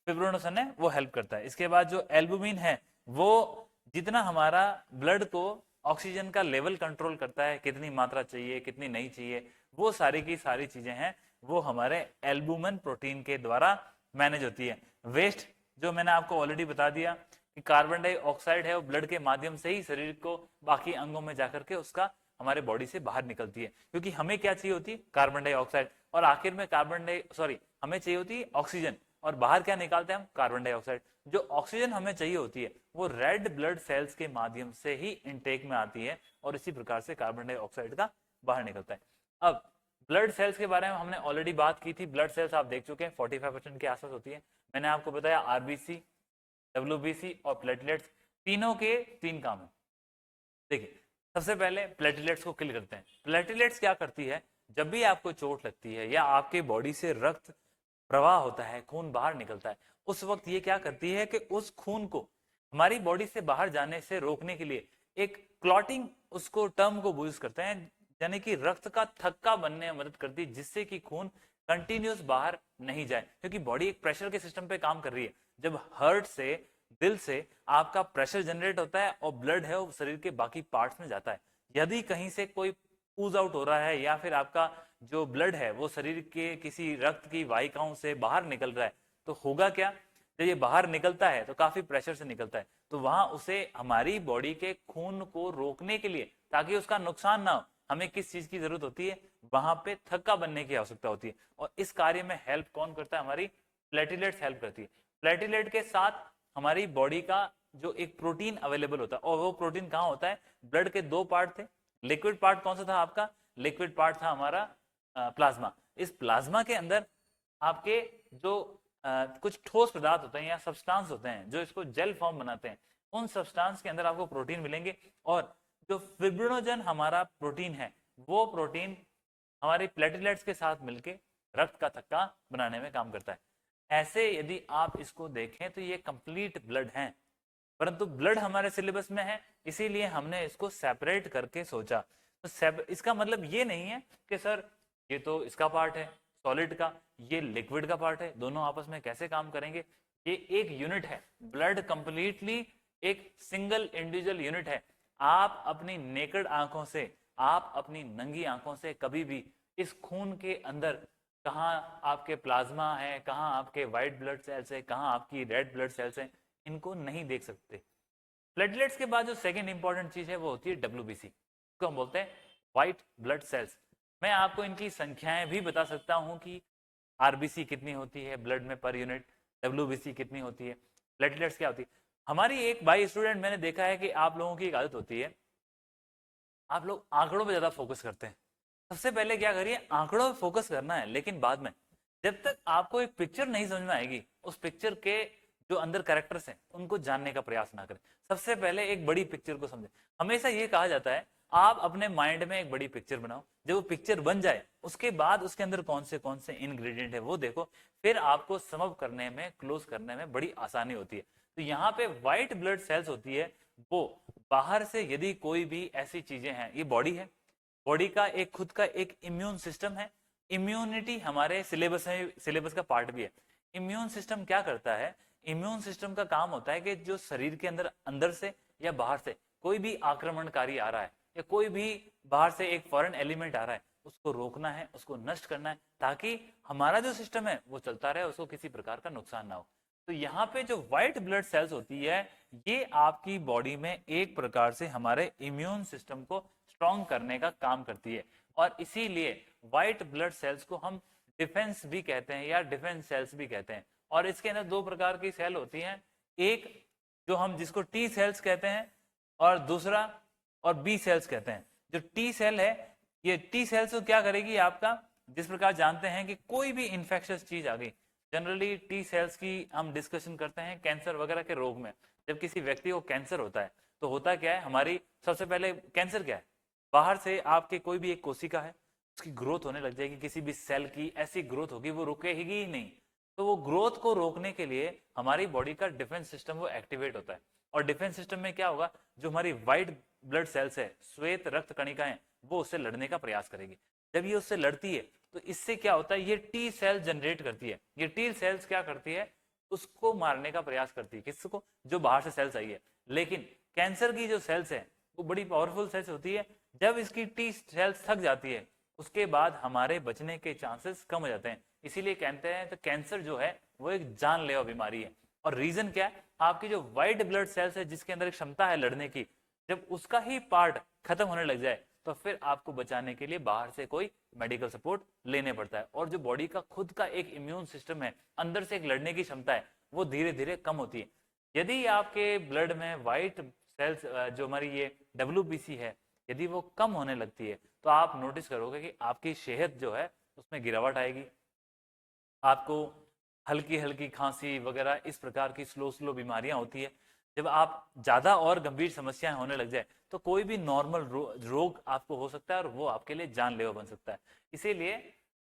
फिब्रोनोसन है वो हेल्प करता है। इसके बाद जो एल्बुमिन है वो जितना हमारा ब्लड को ऑक्सीजन का लेवल कंट्रोल करता है, कितनी मात्रा चाहिए कितनी नहीं चाहिए, वो सारी की सारी चीजें हैं वो हमारे एल्बुमिन प्रोटीन के द्वारा मैनेज होती है। वेस्ट जो मैंने आपको ऑलरेडी बता दिया कि कार्बन डाइऑक्साइड है वो ब्लड के माध्यम से ही शरीर को बाकी अंगों में जाकर के उसका हमारे बॉडी से बाहर निकलती है, क्योंकि हमें क्या चाहिए होती है कार्बन डाइऑक्साइड, और आखिर में हमें चाहिए होती है ऑक्सीजन, और बाहर क्या निकालते हैं हम कार्बन डाइऑक्साइड। जो ऑक्सीजन हमें चाहिए होती है वो रेड ब्लड सेल्स के माध्यम से ही इनटेक में आती है, और इसी प्रकार से कार्बन डाइऑक्साइड का बाहर निकलता है। अब ब्लड सेल्स के बारे में हमने ऑलरेडी बात की थी। ब्लड सेल्स आप देख चुके हैं 45% के आसपास होती है। मैंने आपको बताया आरबीसी, डब्ल्यूबीसी और प्लेटलेट्स, तीनों के तीन काम है। देखिए सबसे पहले प्लेटलेट्स को किल करते हैं। प्लेटलेट्स क्या करती है, जब भी आपको चोट लगती है या आपके बॉडी से रक्त प्रवाह होता है, खून बाहर निकलता है, उस वक्त ये क्या करती है कि उस खून को हमारी बॉडी से बाहर जाने से रोकने के लिए एक क्लॉटिंग उसको टर्म को यूज करते हैं, यानी कि रक्त का थक्का बनने में मदद करती है, जिससे कि खून कंटिन्यूस बाहर नहीं जाए, क्योंकि बॉडी एक प्रेशर के सिस्टम पे काम कर रही है। जब हार्ट से, दिल से आपका प्रेशर जनरेट होता है और ब्लड है वो शरीर के बाकी पार्ट्स में जाता है। यदि कहीं से कोई ऊज आउट हो रहा है या फिर आपका जो ब्लड है वो शरीर के किसी रक्त की वाहिकाओं से बाहर निकल रहा है, तो होगा क्या, जब ये बाहर निकलता है तो काफी प्रेशर से निकलता है, तो वहां उसे हमारी बॉडी के खून को रोकने के लिए, ताकि उसका नुकसान ना हो, हमें किस चीज की जरूरत होती है, वहां पे थक्का बनने की आवश्यकता होती है। और इस कार्य में हेल्प कौन करता है, हमारी प्लेटिलेट्स हेल्प करती है। प्लेटिलेट के साथ हमारी बॉडी का जो एक प्रोटीन अवेलेबल होता है, और वो प्रोटीन कहाँ होता है, ब्लड के दो पार्ट थे। लिक्विड पार्ट कौन सा था आपका, लिक्विड पार्ट था हमारा प्लाज्मा। इस प्लाज्मा के अंदर आपके जो कुछ ठोस पदार्थ होते हैं या सब्सटेंस होते हैं जो इसको जेल फॉर्म बनाते हैं, उन सब्सटेंस के अंदर आपको प्रोटीन मिलेंगे। और जो फिब्रिनोजन हमारा प्रोटीन है वो प्रोटीन हमारे प्लेटलेट्स के साथ मिलकर रक्त का थक्का बनाने में काम करता है। ऐसे यदि आप इसको देखें तो ये कंप्लीट ब्लड है, परंतु ब्लड हमारे सिलेबस में है इसीलिए हमने इसको सेपरेट करके सोचा। तो इसका मतलब ये नहीं है कि सर ये तो इसका पार्ट है सॉलिड का, ये लिक्विड का पार्ट है, दोनों आपस में कैसे काम करेंगे। ये एक यूनिट है, ब्लड कंप्लीटली एक सिंगल इंडिविजुअल यूनिट है। आप अपनी नेकेड आंखों से, आप अपनी नंगी आंखों से कभी भी इस खून के अंदर कहाँ आपके प्लाज्मा है, कहाँ आपके व्हाइट ब्लड सेल्स है, कहाँ आपकी रेड ब्लड सेल्स है, इनको नहीं देख सकते। प्लेटलेट्स के बाद जो सेकंड इंपॉर्टेंट चीज है वो होती है डब्ल्यूबीसी, इसको हम बोलते हैं व्हाइट ब्लड सेल्स। मैं आपको इनकी संख्याएं भी बता सकता हूं कि आरबीसी कितनी होती है ब्लड में पर यूनिट, डब्ल्यूबीसी कितनी होती है, प्लेटलेट्स क्या होती है। हमारी एक भाई स्टूडेंट मैंने देखा है कि आप लोगों की एक आदत होती है, आप लोग आंकड़ों पे ज्यादा फोकस करते हैं। सबसे पहले क्या करिए, आंकड़ों पे फोकस करना है, लेकिन बाद में जब तक आपको एक पिक्चर नहीं समझ में आएगी, उस पिक्चर के जो अंदर कैरेक्टर्स हैं उनको जानने का प्रयास ना करें। सबसे पहले एक बड़ी पिक्चर को समझें। हमेशा ये कहा जाता है आप अपने माइंड में एक बड़ी पिक्चर बनाओ, जब वो पिक्चर बन जाए उसके बाद उसके अंदर कौन से इंग्रेडिएंट है वो देखो, फिर आपको समअप करने में, क्लोज करने में बड़ी आसानी होती है। तो यहाँ पे व्हाइट ब्लड सेल्स होती है, वो बाहर से यदि कोई भी ऐसी चीजें हैं, ये बॉडी है, बॉडी का एक खुद का एक इम्यून सिस्टम है। इम्यूनिटी हमारे सिलेबस का पार्ट भी है। इम्यून सिस्टम क्या करता है, इम्यून सिस्टम का काम होता है कि जो शरीर के अंदर अंदर से या बाहर से कोई भी आक्रमणकारी आ रहा है या कोई भी बाहर से एक फॉरेन एलिमेंट आ रहा है, उसको रोकना है, उसको नष्ट करना है, ताकि हमारा जो सिस्टम है वो चलता रहे, उसको किसी प्रकार का नुकसान ना हो। तो यहाँ पे जो व्हाइट ब्लड सेल्स होती है ये आपकी बॉडी में एक प्रकार से हमारे इम्यून सिस्टम को स्ट्रॉन्ग करने का काम करती है, और इसीलिए व्हाइट ब्लड सेल्स को हम डिफेंस भी कहते हैं या डिफेंस सेल्स भी कहते हैं। और इसके अंदर दो प्रकार की सेल होती हैं, एक जो हम जिसको टी सेल्स कहते हैं और दूसरा और बी सेल्स कहते हैं। जो टी सेल है, ये टी सेल्स को क्या करेगी आपका, जिस प्रकार जानते हैं कि कोई भी इंफेक्शियस चीज आ गई, जनरली टी सेल्स की हम डिस्कशन करते हैं कैंसर वगैरह के रोग में। जब किसी व्यक्ति को कैंसर होता है तो होता क्या है, हमारी सबसे पहले कैंसर क्या है, बाहर से आपके कोई भी एक कोशिका है उसकी ग्रोथ होने लग जाएगी, किसी भी सेल की ऐसी ग्रोथ होगी वो रुकेगी ही नहीं। तो वो ग्रोथ को रोकने के लिए हमारी बॉडी का डिफेंस सिस्टम वो एक्टिवेट होता है। और डिफेंस सिस्टम में क्या होगा, जो हमारी व्हाइट ब्लड सेल्स है, श्वेत रक्त कणिकाएं, वो उससे लड़ने का प्रयास करेगी। जब ये उससे लड़ती है तो इससे क्या होता है, ये टी सेल जनरेट करती है। ये टी सेल्स क्या करती है, उसको मारने का प्रयास करती है, किसको, जो बाहर से सेल्स आई है। लेकिन कैंसर की जो सेल्स है वो बड़ी पावरफुल सेल्स होती है, जब इसकी टी सेल्स थक जाती है उसके बाद हमारे बचने के चांसेस कम हो जाते हैं। इसीलिए कहते हैं तो कैंसर जो है वो एक जानलेवा बीमारी है। और रीजन क्या है, आपकी जो व्हाइट ब्लड सेल्स है जिसके अंदर एक क्षमता है लड़ने की, जब उसका ही पार्ट खत्म होने लग जाए तो फिर आपको बचाने के लिए बाहर से कोई मेडिकल सपोर्ट लेने पड़ता है। और जो बॉडी का खुद का एक इम्यून सिस्टम है, अंदर से एक लड़ने की क्षमता है, वो धीरे धीरे कम होती है। यदि आपके ब्लड में व्हाइट सेल्स जो हमारी ये WBC है, यदि वो कम होने लगती है तो आप नोटिस करोगे कि आपकी सेहत जो है उसमें गिरावट आएगी, आपको हल्की हल्की खांसी वगैरह इस प्रकार की स्लो बीमारियां होती है। जब आप ज्यादा और गंभीर समस्याएं होने लग जाए तो कोई भी नॉर्मल रोग आपको हो सकता है और वो आपके लिए जानलेवा बन सकता है। इसीलिए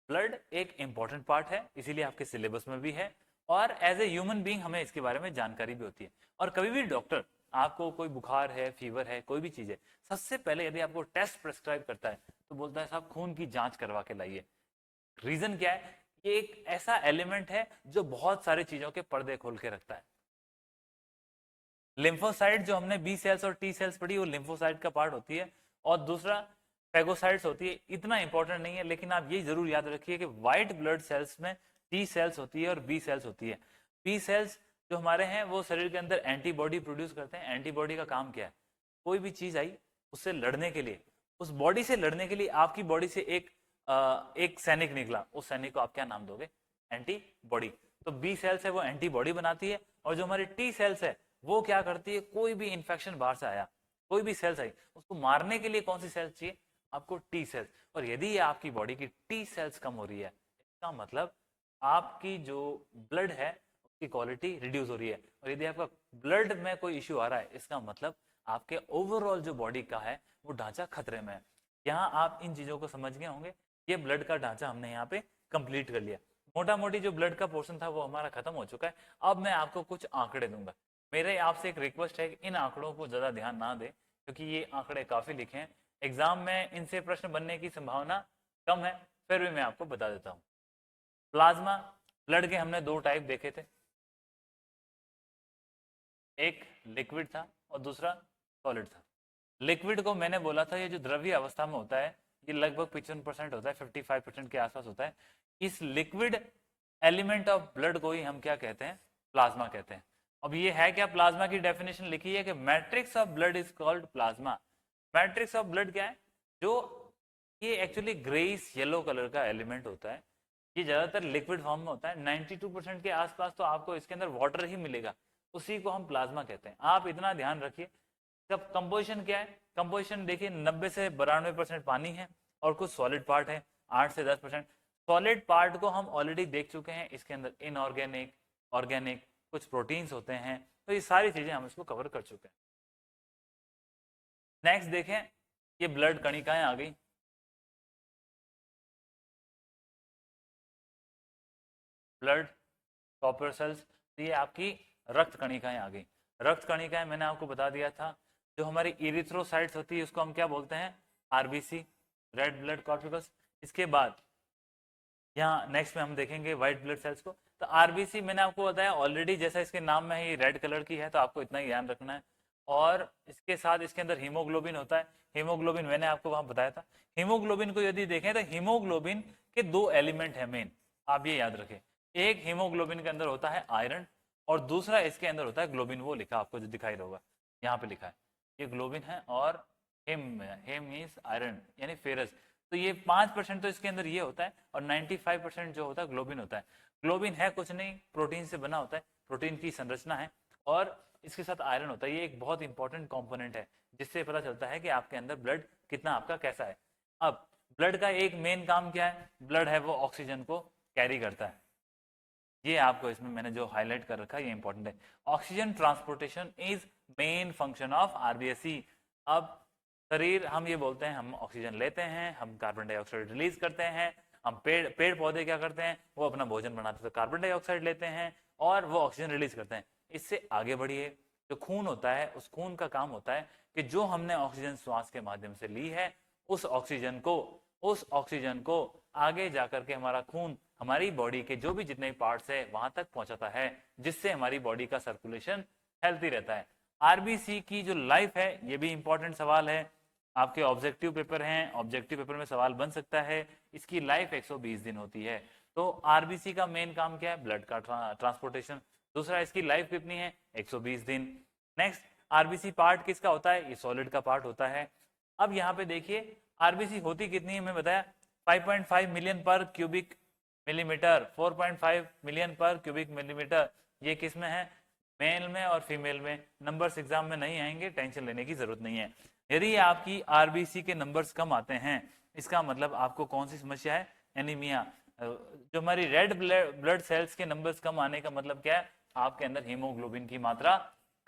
ब्लड एक इंपॉर्टेंट पार्ट है, इसीलिए आपके सिलेबस में भी है, और एज ए ह्यूमन बीइंग हमें इसके बारे में जानकारी भी होती है। और कभी भी डॉक्टर आपको कोई बुखार है, फीवर है, कोई भी चीज है, सबसे पहले यदि आपको टेस्ट प्रेस्क्राइब करता है तो बोलता है साहब खून की जांच करवा के लाइए। रीजन क्या है, ये एक ऐसा एलिमेंट है जो बहुत सारी चीजों के पर्दे खोल के रखता है। लिम्फोसाइट जो हमने बी सेल्स और टी सेल्स पढ़ी वो लिम्फोसाइट का पार्ट होती है, और दूसरा फेगोसाइट्स होती है। इतना इंपॉर्टेंट नहीं है, लेकिन आप ये जरूर याद रखिए कि व्हाइट ब्लड सेल्स में टी सेल्स होती है और बी सेल्स होती है। बी सेल्स जो हमारे हैं वो शरीर के अंदर एंटीबॉडी प्रोड्यूस करते हैं। एंटीबॉडी का काम क्या है, कोई भी चीज आई उससे लड़ने के लिए, उस बॉडी से लड़ने के लिए आपकी बॉडी से एक सैनिक निकला, उस सैनिक को आप क्या नाम दोगे, एंटीबॉडी। तो बी सेल्स है वो एंटीबॉडी बनाती है, और जो हमारी टी सेल्स है वो क्या करती है, कोई भी इंफेक्शन बाहर से आया, कोई भी सेल्स आई, उसको मारने के लिए कौन सी सेल्स चाहिए, आपको टी सेल्स। और यदि आपकी बॉडी की टी सेल्स कम हो रही है, इसका मतलब आपकी जो ब्लड है उसकी क्वालिटी रिड्यूस हो रही है। और यदि आपका ब्लड में कोई इश्यू आ रहा है, इसका मतलब आपके ओवरऑल जो बॉडी का है वो ढांचा खतरे में है। यहाँ आप इन चीजों को समझ गए होंगे। ये ब्लड का ढांचा हमने यहाँ पे कंप्लीट कर लिया। मोटा मोटी जो ब्लड का पोर्शन था वो हमारा खत्म हो चुका है। अब मैं आपको कुछ आंकड़े दूंगा। मेरे आपसे एक रिक्वेस्ट है कि इन आंकड़ों को ज्यादा ध्यान ना दें, क्योंकि ये आंकड़े काफी लिखे हैं, एग्जाम में इनसे प्रश्न बनने की संभावना कम है, फिर भी मैं आपको बता देता हूँ। प्लाज्मा ब्लड के हमने दो टाइप देखे थे, एक लिक्विड था और दूसरा सॉलिड था। लिक्विड को मैंने बोला था ये जो द्रव्य अवस्था में होता है ये लगभग 55% होता है, 55% के आसपास होता है। इस लिक्विड एलिमेंट ऑफ ब्लड को ही हम क्या कहते हैं, प्लाज्मा कहते हैं। अब ये है क्या, प्लाज्मा की डेफिनेशन लिखी है कि matrix of blood is called plasma. Matrix of blood क्या है, जो ये एक्चुअली ग्रेइश येलो कलर का एलिमेंट होता है। ये ज्यादातर लिक्विड फॉर्म में होता है, 92% के आसपास तो आपको इसके अंदर वाटर ही मिलेगा, उसी को हम प्लाज्मा कहते हैं। आप इतना ध्यान रखिए। जब कंपोजिशन क्या है, कंपोजिशन देखिए 90 से 92% पानी है और कुछ सॉलिड पार्ट है 8 से 10%। सॉलिड पार्ट को हम ऑलरेडी देख चुके हैं, इसके अंदर इनऑर्गेनिक, ऑर्गेनिक, कुछ प्रोटीन्स होते हैं, तो ये सारी चीजें हम इसको कवर कर चुके हैं। नेक्स्ट देखें, ये ब्लड कणिकाएं आ गई। ब्लड कॉर्पस्कल्स, ये आपकी रक्त कणिकाएं आ गई। रक्त कणिकाएं मैंने आपको बता दिया था, जो हमारी इरिथ्रोसाइट्स होती है उसको हम क्या बोलते हैं, आरबीसी, रेड ब्लड कॉर्पस्कल्स। इसके बाद यहाँ नेक्स्ट में हम देखेंगे व्हाइट ब्लड सेल्स को। तो आरबीसी मैंने आपको बताया ऑलरेडी, जैसा इसके नाम में ही रेड कलर की है, तो आपको इतना ही ध्यान रखना है। और इसके साथ इसके अंदर हीमोग्लोबिन होता है। हीमोग्लोबिन मैंने आपको वहां बताया था। हीमोग्लोबिन को यदि देखें तो हीमोग्लोबिन के दो एलिमेंट है मेन, आप ये याद रखें। एक हीमोग्लोबिन के अंदर होता है आयरन और दूसरा इसके अंदर होता है ग्लोबिन, वो लिखा आपको जो दिखाई होगा यहाँ पे लिखा है, ये ग्लोबिन है, और हेम मीन्स आयरन यानी फेरस। तो ये 5% तो इसके अंदर ये होता है, और 95% जो होता है ग्लोबिन होता है। ग्लोबिन है कुछ नहीं, प्रोटीन से बना होता है, प्रोटीन की संरचना है, और इसके साथ आयरन होता है। ये एक बहुत इंपॉर्टेंट कंपोनेंट है जिससे पता चलता है कि आपके अंदर ब्लड कितना आपका कैसा है। अब ब्लड का एक मेन काम क्या है, ब्लड है वो ऑक्सीजन को कैरी करता है। ये आपको इसमें मैंने जो हाईलाइट कर रखा है ये इंपॉर्टेंट है। Oxygen transportation is main function of RBSE. अब शरीर, हम ये बोलते हैं हम ऑक्सीजन लेते हैं, हम कार्बन डाइऑक्साइड रिलीज करते हैं, हम पेड़ पौधे क्या करते हैं, वो अपना भोजन बनाते हैं तो कार्बन डाइऑक्साइड लेते हैं और वो ऑक्सीजन रिलीज करते हैं। इससे आगे बढ़िए, जो खून होता है उस खून का काम होता है कि जो हमने ऑक्सीजन श्वास के माध्यम से ली है उस ऑक्सीजन को आगे जाकर के हमारा खून हमारी बॉडी के जो भी जितने पार्ट्स है वहां तक पहुंचाता है, जिससे हमारी बॉडी का सर्कुलेशन हेल्थी रहता है। आरबीसी की जो लाइफ है, ये भी इंपॉर्टेंट सवाल है, आपके ऑब्जेक्टिव पेपर हैं, ऑब्जेक्टिव पेपर में सवाल बन सकता है। इसकी लाइफ 120 दिन होती है। तो आरबीसी का मेन काम क्या है, ब्लड का ट्रांसपोर्टेशन। दूसरा, इसकी लाइफ कितनी है, 120 दिन। नेक्स्ट, आरबीसी पार्ट किसका होता है, ये सॉलिड का पार्ट होता है। अब यहाँ पे देखिए आरबीसी होती कितनी है, मैं बताया 5.5 मिलियन पर क्यूबिक मिलीमीटर, 4.5 मिलियन पर क्यूबिक मिलीमीटर। ये किस में है, मेल में और फीमेल में। नंबर्स एग्जाम में नहीं आएंगे, टेंशन लेने की जरूरत नहीं है। यदि आपकी आरबीसी के नंबर्स कम आते हैं, इसका मतलब आपको कौन सी समस्या है, एनीमिया। जो हमारी रेड ब्लड सेल्स के नंबर्स कम आने का मतलब क्या है, आपके अंदर हीमोग्लोबिन की मात्रा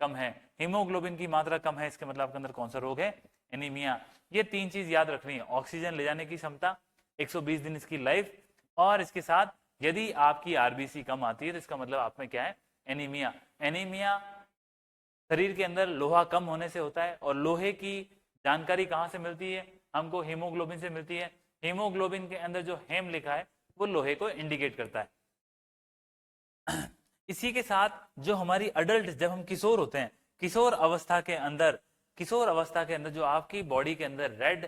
कम है। हीमोग्लोबिन की मात्रा कम है, इसके मतलब आपके अंदर कौन सा रोग है, एनीमिया। ये तीन चीज याद रखनी है, ऑक्सीजन ले जाने की क्षमता, 120 दिन इसकी लाइफ, और इसके साथ यदि आपकी आरबीसी कम आती है तो इसका मतलब आप में क्या है, एनीमिया। एनीमिया शरीर के अंदर लोहा कम होने से होता है, और लोहे की जानकारी कहां से मिलती है, हमको हीमोग्लोबिन से मिलती है। हीमोग्लोबिन के अंदर जो हेम लिखा है वो लोहे को इंडिकेट करता है। इसी के साथ जो हमारी अडल्ट, जब हम किशोर होते हैं, किशोर अवस्था के अंदर जो आपकी बॉडी के अंदर रेड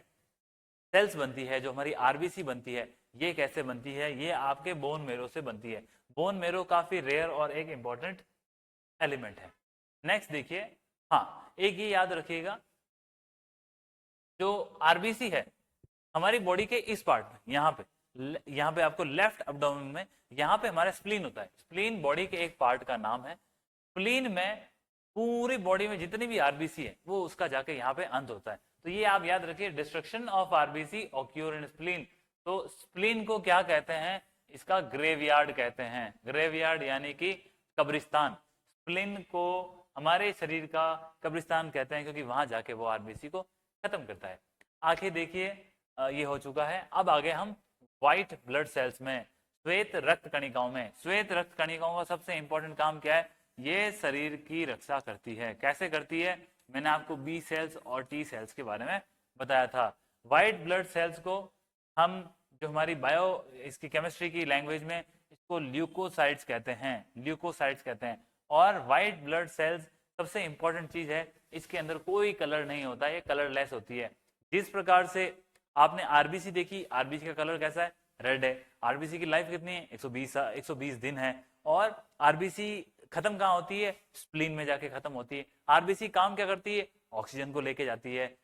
सेल्स बनती है, जो हमारी आरबीसी बनती है, ये कैसे बनती है, ये आपके बोन मेरो से बनती है। बोन मेरो काफी रेयर और एक इंपॉर्टेंट एलिमेंट है। नेक्स्ट देखिए, हाँ एक ये याद रखिएगा, जो आरबीसी है हमारी बॉडी के इस पार्ट में, यहाँ पे आपको लेफ्ट एब्डोमेन में, यहाँ पे हमारा स्प्लीन होता है। स्प्लीन बॉडी के एक पार्ट का नाम है। स्प्लीन में पूरी बॉडी में जितनी भी आरबीसी है वो उसका जाके यहाँ पे अंत होता है। तो ये आप याद रखिए, destruction of RBC occur in spleen. तो स्प्लीन को क्या कहते हैं, इसका ग्रेवयार्ड कहते हैं। ग्रेवयार्ड यानी कि कब्रिस्तान। स्प्लीन को हमारे शरीर का कब्रिस्तान कहते हैं, क्योंकि वहां जाके वो आरबीसी को खत्म करता है। आगे देखिए, ये हो चुका है। अब आगे हम व्हाइट ब्लड सेल्स में, श्वेत रक्त कणिकाओं में। श्वेत रक्त कणिकाओं का सबसे इंपॉर्टेंट काम क्या है, ये शरीर की रक्षा करती है। कैसे करती है, मैंने आपको बी सेल्स और टी सेल्स के बारे में बताया था। व्हाइट ब्लड सेल्स को हम, जो हमारी इसकी केमिस्ट्री की लैंग्वेज में इसको ल्यूकोसाइट्स कहते हैं। और व्हाइट ब्लड सेल्स सबसे इंपॉर्टेंट चीज है, इसके अंदर कोई कलर नहीं होता, ये कलरलेस होती है। जिस प्रकार से आपने आरबीसी देखी, आरबीसी का कलर कैसा है, रेड है। आरबीसी की लाइफ कितनी है, 120 दिन है। और आरबीसी खत्म कहाँ होती है, स्प्लीन में जाके खत्म होती है। आरबीसी काम क्या करती है, ऑक्सीजन को लेके जाती है।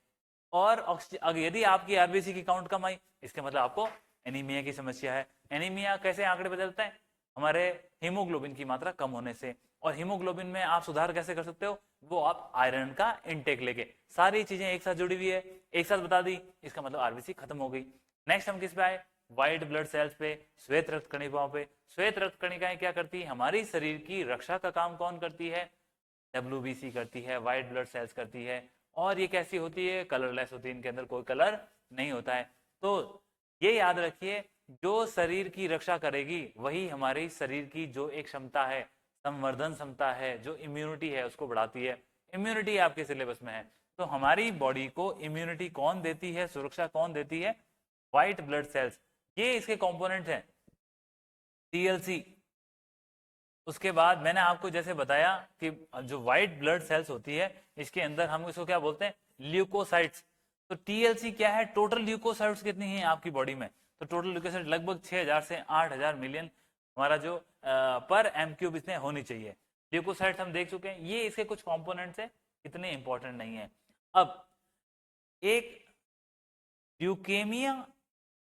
और यदि आपकी आरबीसी की काउंट कम आई, इसके मतलब आपको एनीमिया की समस्या है। एनीमिया कैसे आंकड़े बदलता है, हमारे हीमोग्लोबिन की मात्रा कम होने से। और हीमोग्लोबिन में आप सुधार कैसे कर सकते हो, वो आप आयरन का इनटेक लेके। सारी चीजें एक साथ जुड़ी हुई है, एक साथ बता दी, इसका मतलब आरबीसी खत्म हो गई। नेक्स्ट हम किस पे आए, व्हाइट ब्लड सेल्स पे, श्वेत रक्त कणिकाओं पे। श्वेत रक्त कणिकाएं क्या करती है, हमारी शरीर की रक्षा का काम कौन करती है, डब्ल्यूबीसी करती है, व्हाइट ब्लड सेल्स करती है। और ये कैसी होती है, कलरलेस होती है, इनके अंदर कोई कलर नहीं होता है। तो ये याद रखिए, जो शरीर की रक्षा करेगी वही हमारे शरीर की जो एक क्षमता है, संवर्धन क्षमता है, जो इम्यूनिटी है, उसको बढ़ाती है। इम्यूनिटी आपके सिलेबस में है। तो हमारी बॉडी को इम्यूनिटी कौन देती है, सुरक्षा कौन देती है, व्हाइट ब्लड सेल्स। ये इसके कंपोनेंट हैं, टीएलसी। उसके बाद मैंने आपको जैसे बताया कि जो व्हाइट ब्लड सेल्स होती है, इसके अंदर हम इसको क्या बोलते हैं, ल्यूकोसाइट्स। तो टीएलसी क्या है, टोटल ल्यूकोसाइट्स कितनी है आपकी बॉडी में, तो टोटल ल्यूकोसाइट लगभग 6000 से 8000 मिलियन हमारा जो पर एम क्यूब इसमें होनी चाहिए। ल्यूकोसाइट्स हम देख चुके हैं, ये इसके कुछ कंपोनेंट्स हैं, इतने इंपॉर्टेंट नहीं है। अब एक ल्यूकेमिया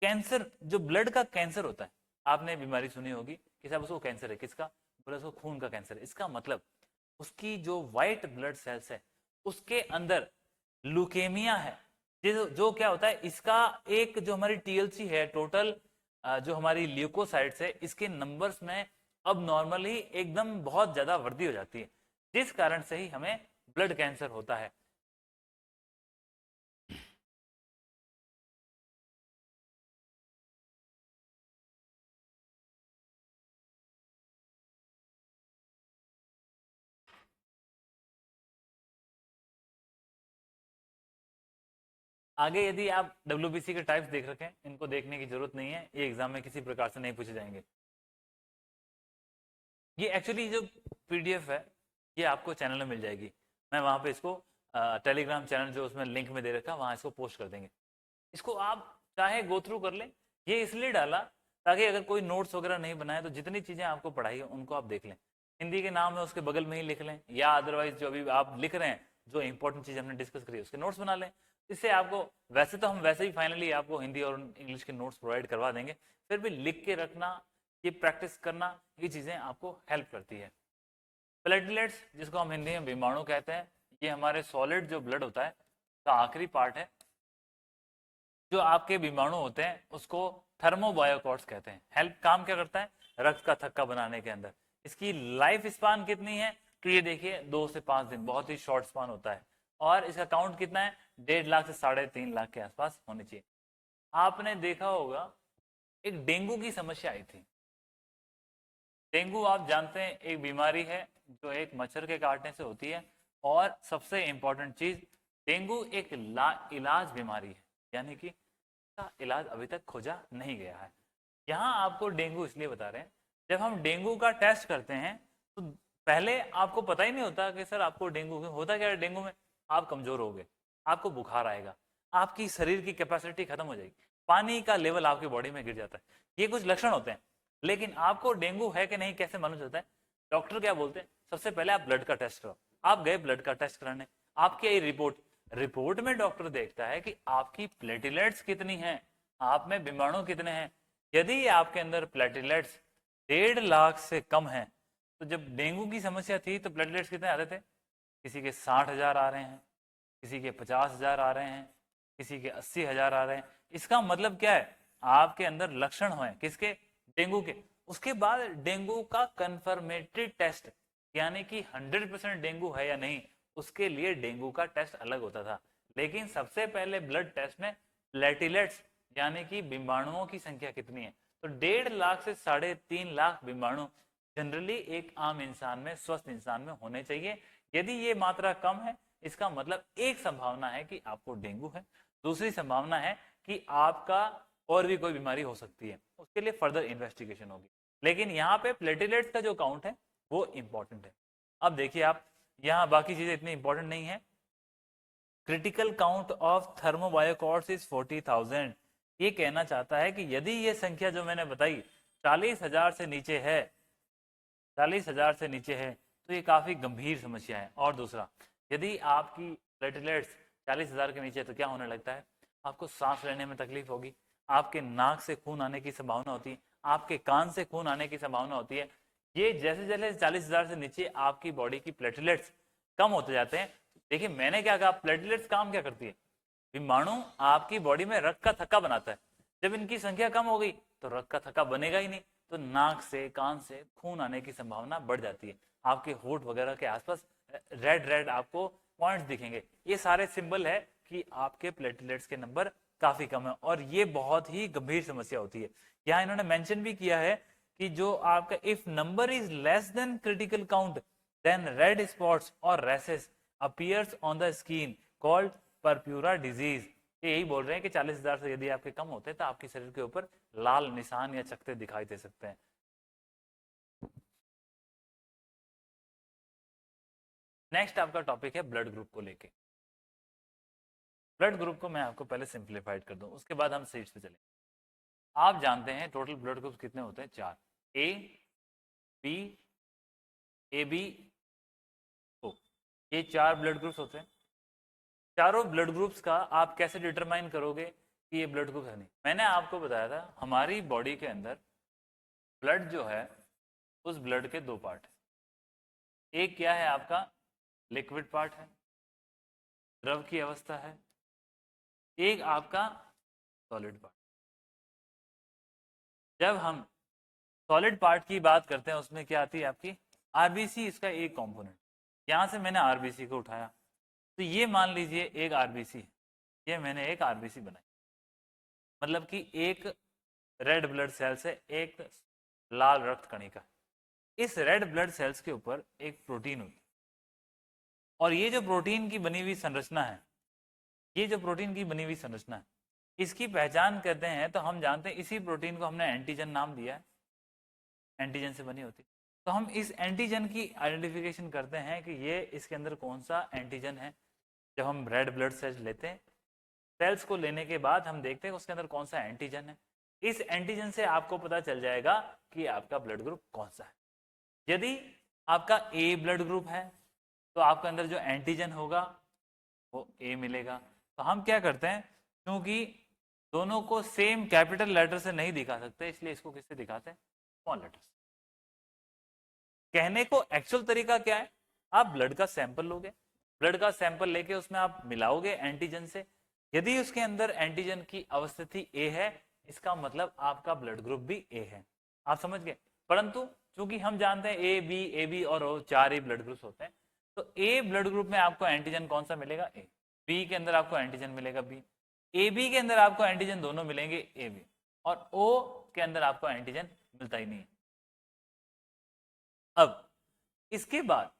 कैंसर, जो ब्लड का कैंसर होता है, आपने बीमारी सुनी होगी कि साहब उसको कैंसर है, किसका, बोला उसको खून का कैंसर है। इसका मतलब उसकी जो व्हाइट ब्लड सेल्स है उसके अंदर ल्यूकेमिया है। जो क्या होता है, इसका एक जो हमारी टीएलसी है, टोटल जो हमारी ल्यूकोसाइट्स है, इसके नंबर्स में अब नॉर्मली एकदम बहुत ज्यादा वृद्धि हो जाती है, जिस कारण से ही हमें ब्लड कैंसर होता है। आगे यदि आप डब्ल्यूबीसी के टाइप्स देख रखे हैं, इनको देखने की जरूरत नहीं है, ये एग्जाम में किसी प्रकार से नहीं पूछे जाएंगे। ये एक्चुअली जो पीडीएफ है ये आपको चैनल में मिल जाएगी, मैं वहां पे इसको टेलीग्राम चैनल जो उसमें लिंक में दे रखा, वहां इसको पोस्ट कर देंगे। इसको आप चाहे गो थ्रू कर लें, ये इसलिए डाला ताकि अगर कोई नोट्स वगैरह नहीं बनाए तो जितनी चीजें आपको पढ़ाई है उनको आप देख लें। हिंदी के नाम है उसके बगल में ही लिख लें, या अदरवाइज जो अभी आप लिख रहे हैं, जो इंपॉर्टेंट चीज हमने डिस्कस करी उसके नोट्स बना लें। इससे आपको, वैसे तो हम वैसे ही फाइनली आपको हिंदी और इंग्लिश के नोट्स प्रोवाइड करवा देंगे, फिर भी लिख के रखना, ये प्रैक्टिस करना, ये चीजें आपको हेल्प करती है। प्लेटलेट्स, जिसको हम हिंदी में विमाणु कहते हैं, ये हमारे सॉलिड जो ब्लड होता है का आखिरी पार्ट है। जो आपके विमाणु होते हैं उसको थर्मोबायोकॉट्स कहते हैं। हेल्प काम क्या करता है, रक्त का थक्का बनाने के अंदर। इसकी लाइफ स्पान कितनी है, तो ये देखिए 2 से 5 दिन, बहुत ही शॉर्ट स्पान होता है। और इसका काउंट कितना है, 1.5 लाख से 3.5 लाख के आसपास होनी चाहिए। आपने देखा होगा एक डेंगू की समस्या आई थी। डेंगू आप जानते हैं एक बीमारी है जो एक मच्छर के काटने से होती है, और सबसे इंपॉर्टेंट चीज, डेंगू एक इलाज बीमारी है, यानी कि का इलाज अभी तक खोजा नहीं गया है। यहाँ आपको डेंगू इसलिए बता रहे हैं, जब हम डेंगू का टेस्ट करते हैं तो पहले आपको पता ही नहीं होता कि सर आपको डेंगू होता क्या है। डेंगू में आप कमजोर होगे, आपको बुखार आएगा, आपकी शरीर की कैपेसिटी खत्म हो जाएगी, पानी का लेवल आपकी बॉडी में गिर जाता है, ये कुछ लक्षण होते हैं। लेकिन आपको डेंगू है कि नहीं कैसे मालूम चलता है, डॉक्टर क्या बोलते हैं, सबसे पहले आप ब्लड का टेस्ट करो। आप गए ब्लड का टेस्ट कराने, आपकी आई रिपोर्ट, रिपोर्ट में डॉक्टर देखता है कि आपकी प्लेटिलेट्स कितनी हैं, आप में विमाणु कितने हैं। यदि आपके अंदर प्लेटिलेट्स 1.5 लाख से कम है, तो जब डेंगू की समस्या थी तो प्लेटलेट्स कितने आ रहे थे, किसी के 60,000 आ रहे हैं, किसी के 50,000 आ रहे हैं, किसी के 80,000 आ रहे हैं। इसका मतलब क्या है, आपके अंदर लक्षण हुए किसके, डेंगू के। उसके बाद डेंगू का कंफर्मेटरी टेस्ट, यानी कि 100% डेंगू है या नहीं, उसके लिए डेंगू का टेस्ट अलग होता था। लेकिन सबसे पहले ब्लड टेस्ट में प्लेटिलेट्स, यानी कि विमाणुओं की संख्या कितनी है, तो 1.5 लाख से 3.5 लाख विमाणु जनरली एक आम इंसान में, स्वस्थ इंसान में होने चाहिए। यदि ये मात्रा कम है, इसका मतलब एक संभावना है कि आपको डेंगू है, दूसरी संभावना है कि आपका और भी कोई बीमारी हो सकती है, उसके लिए फर्दर इन्वेस्टिगेशन होगी। लेकिन यहाँ पे प्लेटिलेट्स का जो काउंट है वो इंपॉर्टेंट है। अब देखिए आप, यहाँ बाकी चीजें इतनी इंपॉर्टेंट नहीं है। Critical count of thrombocytes is 40,000। ये कहना चाहता है कि यदि ये संख्या जो मैंने बताई 40,000 से नीचे है, 40,000 से नीचे है, तो ये काफी गंभीर समस्या है। और दूसरा, यदि आपकी प्लेटलेट्स 40,000 के नीचे है तो क्या होने लगता है, आपको सांस लेने में तकलीफ होगी, आपके नाक से खून आने की संभावना होती है, आपके कान से खून आने की संभावना होती है। ये जैसे जैसे 40,000 से नीचे आपकी बॉडी की प्लेटलेट्स कम होते जाते हैं। देखिए मैंने क्या कहा, प्लेटलेट्स काम क्या करती है, विमाणु आपकी बॉडी में रक्त का थक्का बनाता है। जब इनकी संख्या कम हो गई तो रक्त का थक्का बनेगा ही नहीं, तो नाक से कान से खून आने की संभावना बढ़ जाती है। आपके होठ वगैरह के आसपास रेड रेड आपको पॉइंट्स दिखेंगे। ये सारे सिंबल है कि आपके प्लेटलेट्स के नंबर काफी कम है, और ये बहुत ही गंभीर समस्या होती है। यहाँ इन्होंने मेंशन भी किया है कि जो आपका if number is less than critical count, then red spots और rashes appears on the skin called purpura disease. ये यही बोल रहे हैं कि 40,000 से यदि आपके कम होते हैं तो आपके शरीर के ऊपर लाल निशान या चकते दिखाई दे सकते हैं। नेक्स्ट आपका टॉपिक है ब्लड ग्रुप को लेके। ब्लड ग्रुप को मैं आपको पहले सिंप्लीफाइड कर दूं, उसके बाद हम सीट्स पे चलेंगे। आप जानते हैं टोटल ब्लड ग्रुप कितने होते हैं, 4, ए, बी, ए बी ओ, ये 4 ब्लड ग्रुप्स होते हैं। चारों ब्लड ग्रुप्स का आप कैसे डिटरमाइन करोगे कि ये ब्लड ग्रुप है नहीं? मैंने आपको बताया था हमारी बॉडी के अंदर ब्लड जो है उस ब्लड के 2 पार्ट है। एक क्या है आपका लिक्विड पार्ट है, द्रव की अवस्था है, एक आपका सॉलिड पार्ट। जब हम सॉलिड पार्ट की बात करते हैं उसमें क्या आती है आपकी आरबीसी, इसका एक कंपोनेंट। यहां से मैंने आरबीसी को उठाया, तो ये मान लीजिए एक आरबीसी है, ये मैंने एक आरबीसी बनाई, मतलब कि एक रेड ब्लड सेल से एक लाल रक्त कणिका। इस रेड ब्लड सेल्स के ऊपर एक प्रोटीन होती है, और ये जो प्रोटीन की बनी हुई संरचना है, ये जो प्रोटीन की बनी हुई संरचना है, इसकी पहचान करते हैं तो हम जानते हैं इसी प्रोटीन को हमने एंटीजन नाम दिया है, एंटीजन से बनी होती। तो हम इस एंटीजन की आइडेंटिफिकेशन करते हैं कि ये इसके अंदर कौन सा एंटीजन है। जब हम रेड ब्लड सेल्स लेते हैं, सेल्स को लेने के बाद हम देखते हैं उसके अंदर कौन सा एंटीजन है। इस एंटीजन से आपको पता चल जाएगा कि आपका ब्लड ग्रुप कौन सा है। यदि आपका ए ब्लड ग्रुप है तो आपके अंदर जो एंटीजन होगा वो ए मिलेगा। तो हम क्या करते हैं, क्योंकि दोनों को सेम कैपिटल लेटर से नहीं दिखा सकते, इसलिए इसको किससे दिखाते हैं, स्मॉल लेटर। कहने को एक्चुअल तरीका क्या है, आप ब्लड का सैंपल लोगे, ब्लड का सैंपल लेके उसमें आप मिलाओगे एंटीजन से, यदि उसके अंदर एंटीजन की अवस्थिति ए है, इसका मतलब आपका ब्लड ग्रुप भी ए है। आप समझ गए। परंतु चूंकि हम जानते हैं ए बी और ओ 4 ही ब्लड ग्रुप्स होते हैं, तो ए ब्लड ग्रुप में आपको एंटीजन कौन सा मिलेगा, ए। बी के अंदर आपको एंटीजन मिलेगा बी। ए बी के अंदर आपको एंटीजन दोनों मिलेंगे ए बी, और ओ के अंदर आपको एंटीजन मिलता ही नहीं है। अब इसके बाद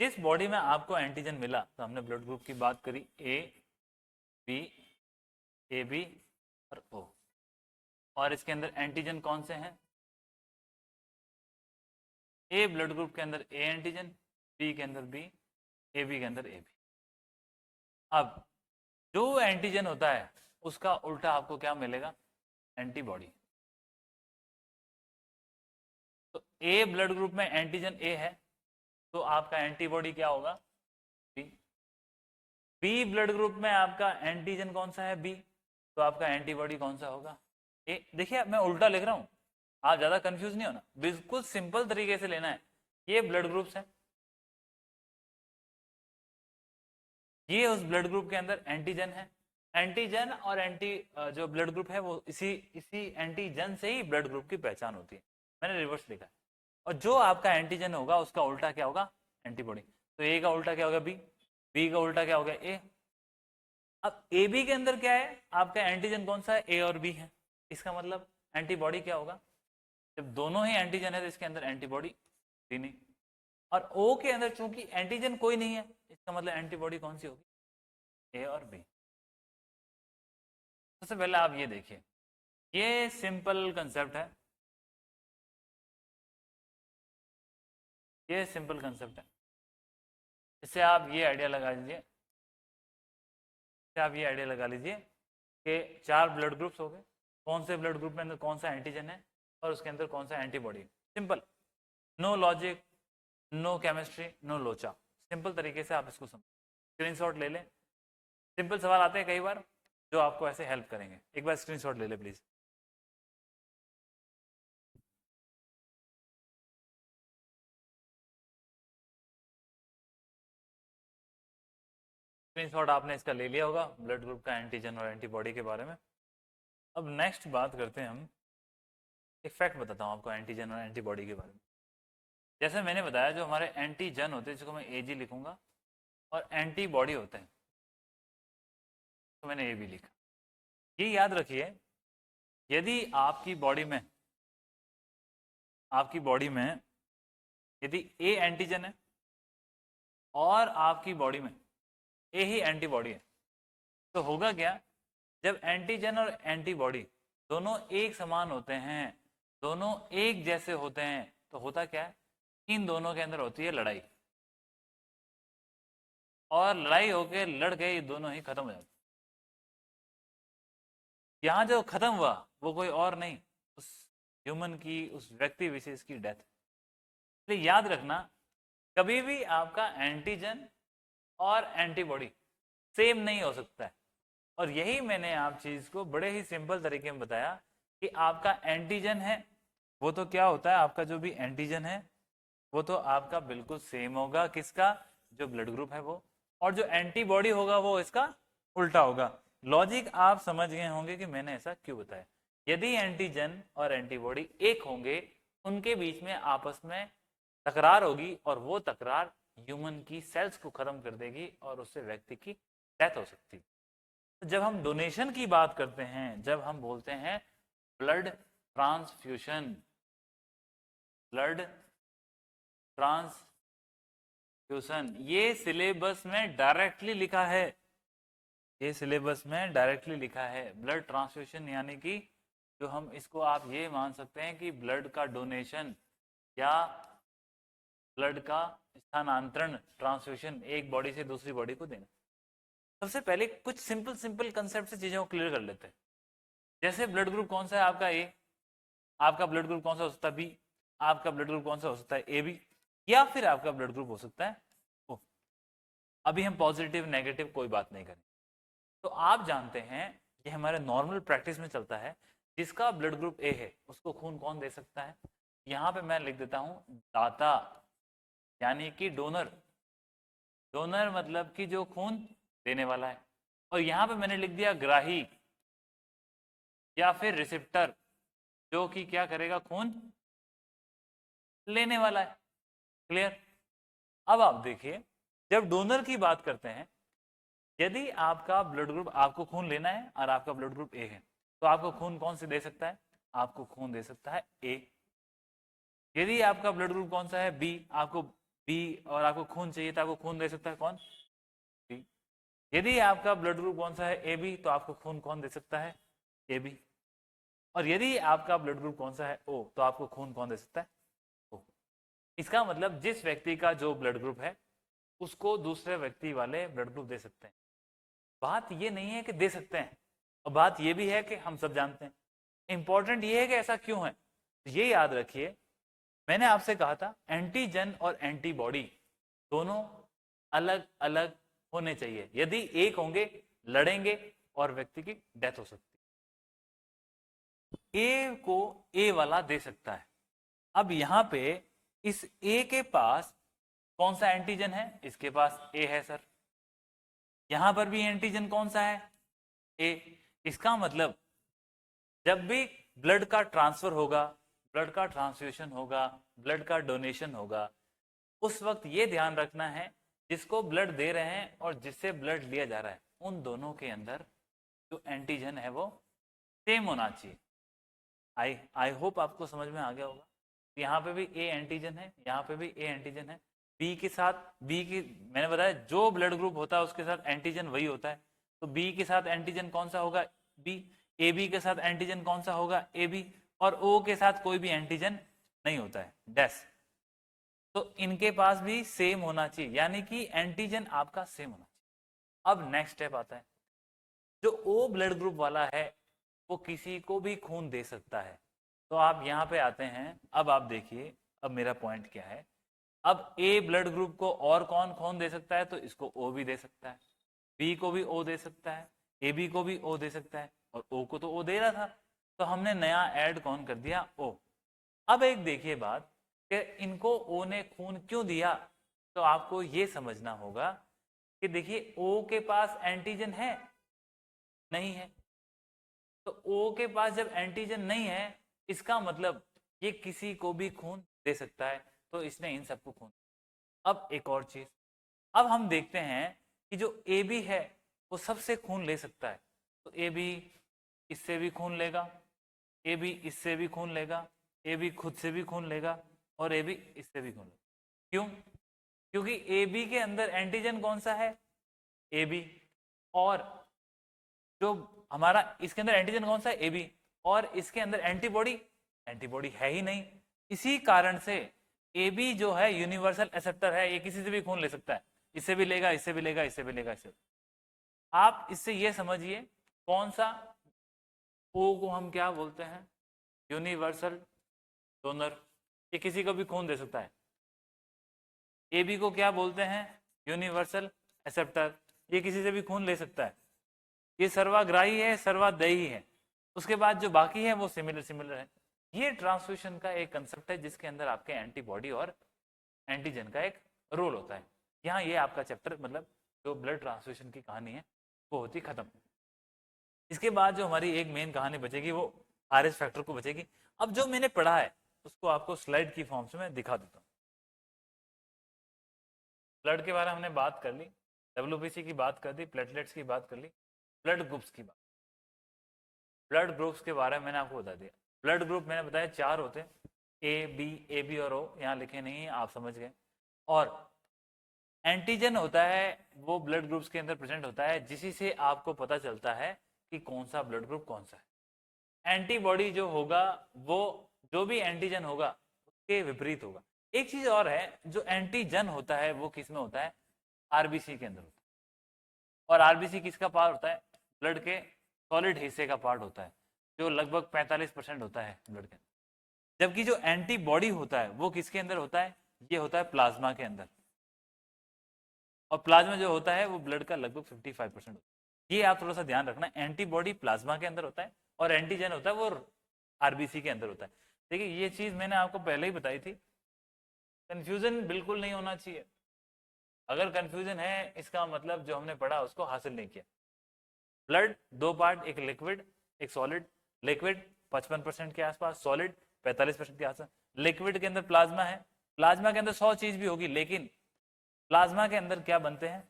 जिस बॉडी में आपको एंटीजन मिला, तो हमने ब्लड ग्रुप की बात करी ए बी और ओ, और इसके अंदर एंटीजन कौन से हैं, ए ब्लड ग्रुप के अंदर ए एंटीजन, बी के अंदर बी, ए बी के अंदर ए बी। अब जो एंटीजन होता है उसका उल्टा आपको क्या मिलेगा, एंटीबॉडी। तो ए ब्लड ग्रुप में एंटीजन ए है तो आपका एंटीबॉडी क्या होगा, बी। बी ब्लड ग्रुप में आपका एंटीजन कौन सा है, बी, तो आपका एंटीबॉडी कौन सा होगा, ए। देखिए मैं उल्टा लिख रहा हूं, आप ज्यादा कंफ्यूज नहीं होना, बिल्कुल सिंपल तरीके से लेना है। ये ब्लड ग्रुप्स है, ये उस ब्लड ग्रुप के अंदर एंटीजन है। एंटीजन और एंटी जो ब्लड ग्रुप है वो इसी एंटीजन से ही ब्लड ग्रुप की पहचान होती है। मैंने रिवर्स लिखा है। और जो आपका एंटीजन होगा उसका उल्टा क्या होगा, एंटीबॉडी। तो ए का उल्टा क्या होगा, बी, बी का उल्टा क्या होगा, ए। अब ए बी के अंदर क्या है, आपका एंटीजन कौन सा है, ए और बी है, इसका मतलब एंटीबॉडी क्या होगा, जब दोनों ही एंटीजन है तो इसके अंदर एंटीबॉडी भी नहीं। और ओ के अंदर चूंकि एंटीजन कोई नहीं है, इसका मतलब एंटीबॉडी कौन सी होगी, ए और बी। सबसे पहले आप ये देखिए, ये सिंपल कंसेप्ट है, ये सिंपल कंसेप्ट है। इससे आप ये आइडिया लगा लीजिए, इससे आप ये आइडिया लगा लीजिए कि 4 ब्लड ग्रुप्स हो गए, कौन से ब्लड ग्रुप में अंदर कौन सा एंटीजन है और उसके अंदर कौन सा antibody. Simple, no logic, no chemistry, no लोचा, सिंपल तरीके से आप इसको समझ। स्क्रीनशॉट ले लें, सिंपल सवाल आते हैं कई बार जो आपको ऐसे हेल्प करेंगे। एक बार स्क्रीनशॉट ले ले प्लीज। स्क्रीनशॉट आपने इसका ले लिया होगा ब्लड ग्रुप का एंटीजन और एंटीबॉडी के बारे में। अब नेक्स्ट बात करते हैं हम, एक फैक्ट बताता हूँ आपको एंटीजन और एंटीबॉडी के बारे में। जैसे मैंने बताया जो हमारे एंटीजन होते हैं जिसको मैं एजी लिखूंगा, और एंटीबॉडी होते हैं तो मैंने ए भी लिखा। ये याद रखिए, यदि आपकी बॉडी में यदि ए एंटीजन है और आपकी बॉडी में ए ही एंटीबॉडी है, तो होगा क्या, जब एंटीजन और एंटीबॉडी दोनों एक समान होते हैं, दोनों एक जैसे होते हैं, तो होता क्या है, इन दोनों के अंदर होती है लड़ाई, और लड़ाई होके लड़ के ये दोनों ही खत्म हो जाते। यहां जो खत्म हुआ वो कोई और नहीं, उस ह्यूमन की, उस व्यक्ति विशेष की डेथ। इसलिए याद रखना, कभी भी आपका एंटीजन और एंटीबॉडी सेम नहीं हो सकता है। और यही मैंने आप चीज को बड़े ही सिंपल तरीके में बताया कि आपका एंटीजन है वो तो क्या होता है, आपका जो भी एंटीजन है वो तो आपका बिल्कुल सेम होगा किसका, जो ब्लड ग्रुप है वो, और जो एंटीबॉडी होगा वो इसका उल्टा होगा। लॉजिक आप समझ गए होंगे कि मैंने ऐसा क्यों बताया। यदि एंटीजन और एंटीबॉडी एक होंगे, उनके बीच में आपस में तकरार होगी और वो तकरार ह्यूमन की सेल्स को खत्म कर देगी और उससे व्यक्ति की डेथ हो सकती है। तो जब हम डोनेशन की बात करते हैं, जब हम बोलते हैं ब्लड ट्रांसफ्यूशन, ब्लड ट्रांसफ्यूशन, ये सिलेबस में डायरेक्टली लिखा है, ये सिलेबस में डायरेक्टली लिखा है ब्लड ट्रांसफ्यूशन, यानी कि जो हम इसको आप ये मान सकते हैं कि ब्लड का डोनेशन या ब्लड का स्थानांतरण, ट्रांसफ्यूशन, एक बॉडी से दूसरी बॉडी को देना। सबसे पहले कुछ सिंपल कंसेप्ट से चीजों को क्लियर कर लेते हैं। जैसे ब्लड ग्रुप कौन सा है आपका ए, आपका ब्लड ग्रुप कौन सा हो सकता है बी, आपका ब्लड ग्रुप कौन सा हो सकता है ए बी, या फिर आपका ब्लड ग्रुप हो सकता है ओ। अभी हम पॉजिटिव नेगेटिव कोई बात नहीं करें। तो आप जानते हैं ये हमारे नॉर्मल प्रैक्टिस में चलता है, जिसका ब्लड ग्रुप ए है उसको खून कौन दे सकता है, यहाँ पे मैं लिख देता हूं दाता, यानी कि डोनर, डोनर मतलब कि जो खून देने वाला है, और यहाँ पे मैंने लिख दिया ग्राही या फिर रिसिप्टर, जो कि क्या करेगा, खून लेने वाला है। क्लियर। अब आप देखिए, जब डोनर की बात करते हैं, यदि आपका ब्लड ग्रुप, आपको खून लेना है और आपका ब्लड ग्रुप ए है, तो आपको खून कौन से दे सकता है, आपको खून दे सकता है ए। यदि आपका ब्लड ग्रुप कौन सा है बी, आपको बी और आपको खून चाहिए तो आपको खून दे सकता है कौन, बी। यदि आपका ब्लड ग्रुप कौन सा है ए बी, तो आपको खून कौन दे सकता है, ए बी। और यदि आपका ब्लड ग्रुप कौन सा है ओ, तो आपको खून कौन दे सकता है, ओ। इसका मतलब जिस व्यक्ति का जो ब्लड ग्रुप है उसको दूसरे व्यक्ति वाले ब्लड ग्रुप दे सकते हैं। बात ये नहीं है कि दे सकते हैं, और बात ये भी है कि हम सब जानते हैं। इंपॉर्टेंट ये है कि ऐसा क्यों है। तो ये याद रखिए, मैंने आपसे कहा था एंटीजन और एंटीबॉडी दोनों अलग अलग होने चाहिए। यदि एक होंगे लड़ेंगे और व्यक्ति की डेथ हो सकती है। ए को ए वाला दे सकता है। अब यहां पे इस ए के पास कौन सा एंटीजन है, इसके पास ए है सर। यहां पर भी एंटीजन कौन सा है, ए। इसका मतलब जब भी ब्लड का ट्रांसफर होगा, ब्लड का ट्रांसफ्यूशन होगा, ब्लड का डोनेशन होगा, उस वक्त ये ध्यान रखना है जिसको ब्लड दे रहे हैं और जिससे ब्लड लिया जा रहा है, उन दोनों के अंदर जो एंटीजन है वो सेम होना चाहिए। आई होप आपको समझ में आ गया होगा। यहाँ पे भी ए एंटीजन है, यहाँ पे भी ए एंटीजन है। बी के साथ, बी की मैंने बताया जो ब्लड ग्रुप होता है उसके साथ एंटीजन वही होता है। तो बी के साथ एंटीजन कौन सा होगा, बी। ए बी के साथ एंटीजन कौन सा होगा, ए बी। और ओ के साथ कोई भी एंटीजन नहीं होता है, डैश। तो इनके पास भी सेम होना चाहिए, यानी कि एंटीजन आपका सेम होना चाहिए। अब नेक्स्ट स्टेप आता है, जो ओ ब्लड ग्रुप वाला है वो किसी को भी खून दे सकता है। तो आप यहाँ पे आते हैं, अब आप देखिए, अब मेरा पॉइंट क्या है। अब ए ब्लड ग्रुप को और कौन खून दे सकता है, तो इसको ओ भी दे सकता है, बी को भी ओ दे सकता है, ए बी को भी ओ दे सकता है, और ओ को तो ओ दे रहा था, तो हमने नया ऐड कौन कर दिया, ओ। अब एक देखिए बात कि इनको ओ ने खून क्यों दिया, तो आपको ये समझना होगा कि देखिए ओ के पास एंटीजन है नहीं है, तो ओ के पास जब एंटीजन नहीं है इसका मतलब ये किसी को भी खून दे सकता है, तो इसने इन सबको खून। अब एक और चीज, अब हम देखते हैं कि जो ए बी है वो सबसे खून ले सकता है, तो ए बी इससे भी खून लेगा, ए बी इससे भी खून लेगा, ए बी खुद से भी खून लेगा, और ए बी इससे भी खून लेगा। क्यों, क्योंकि ए बी के अंदर एंटीजन कौन सा है, ए बी, और जो हमारा इसके अंदर एंटीजन कौन सा है, ए बी, और इसके अंदर एंटीबॉडी, एंटीबॉडी है ही नहीं। इसी कारण से ए बी जो है यूनिवर्सल एक्सेप्टर है, ये किसी से भी खून ले सकता है, इससे भी लेगा, इससे भी लेगा, इससे भी लेगा, इससे। आप इससे ये समझिए कौन सा, ओ को हम क्या बोलते हैं, यूनिवर्सल डोनर, ये किसी को भी खून दे सकता है। ए बी को क्या बोलते हैं, यूनिवर्सल एक्सेप्टर। ये किसी से भी खून ले सकता है, ये सर्वाग्राही है, सर्वादेही है। उसके बाद जो बाकी है वो सिमिलर सिमिलर है। ये ट्रांसफ्यूजन का एक कंसेप्ट है जिसके अंदर आपके एंटीबॉडी और एंटीजन का एक रोल होता है। यहाँ ये आपका चैप्टर मतलब जो ब्लड ट्रांसफ्यूजन की कहानी है वो होती खत्म। इसके बाद जो हमारी एक मेन कहानी बचेगी वो आर एच फैक्टर को बचेगी। अब जो मैंने पढ़ा है उसको आपको स्लाइड की फॉर्म से मैं दिखा देता हूँ। ब्लड के बारे में हमने बात कर ली, डब्ल्यूबीसी की बात कर दी, प्लेटलेट्स की बात कर ली, ब्लड ग्रुप्स की बात। ब्लड ग्रुप्स के बारे में मैंने आपको बता दिया। ब्लड ग्रुप मैंने बताया 4 होते हैं, ए बी और ओ, यहाँ लिखे नहीं है, आप समझ गए। और एंटीजन होता है वो ब्लड ग्रुप्स के अंदर प्रेजेंट होता है जिसी से आपको पता चलता है कि कौन सा ब्लड ग्रुप कौन सा है। एंटीबॉडी जो होगा वो जो भी एंटीजन होगा उसके विपरीत होगा। एक चीज और है, जो एंटीजन होता है वो किस में होता है, आरबीसी के अंदर होता है। और आरबीसी किसका पार्ट होता है, ब्लड के सॉलिड हिस्से का पार्ट होता है जो लगभग 45% होता है ब्लड के अंदर। जबकि जो एंटीबॉडी होता है वो किसके अंदर होता है, ये होता है प्लाज्मा के अंदर। और प्लाज्मा जो होता है वो ब्लड का लगभग 55% होता है। ये आप थोड़ा सा ध्यान रखना, एंटीबॉडी प्लाज्मा के अंदर होता है और एंटीजन होता है वो आरबीसी के अंदर होता है। देखिए ये चीज मैंने आपको पहले ही बताई थी, कंफ्यूजन बिल्कुल नहीं होना चाहिए। अगर कंफ्यूजन है इसका मतलब जो हमने पढ़ा उसको हासिल नहीं किया। ब्लड 2 पार्ट, एक लिक्विड एक सॉलिड। लिक्विड 55% के आसपास, सॉलिड 45% के आसपास। लिक्विड के अंदर प्लाज्मा है, प्लाज्मा के अंदर 100 चीज भी होगी, लेकिन प्लाज्मा के अंदर क्या बनते हैं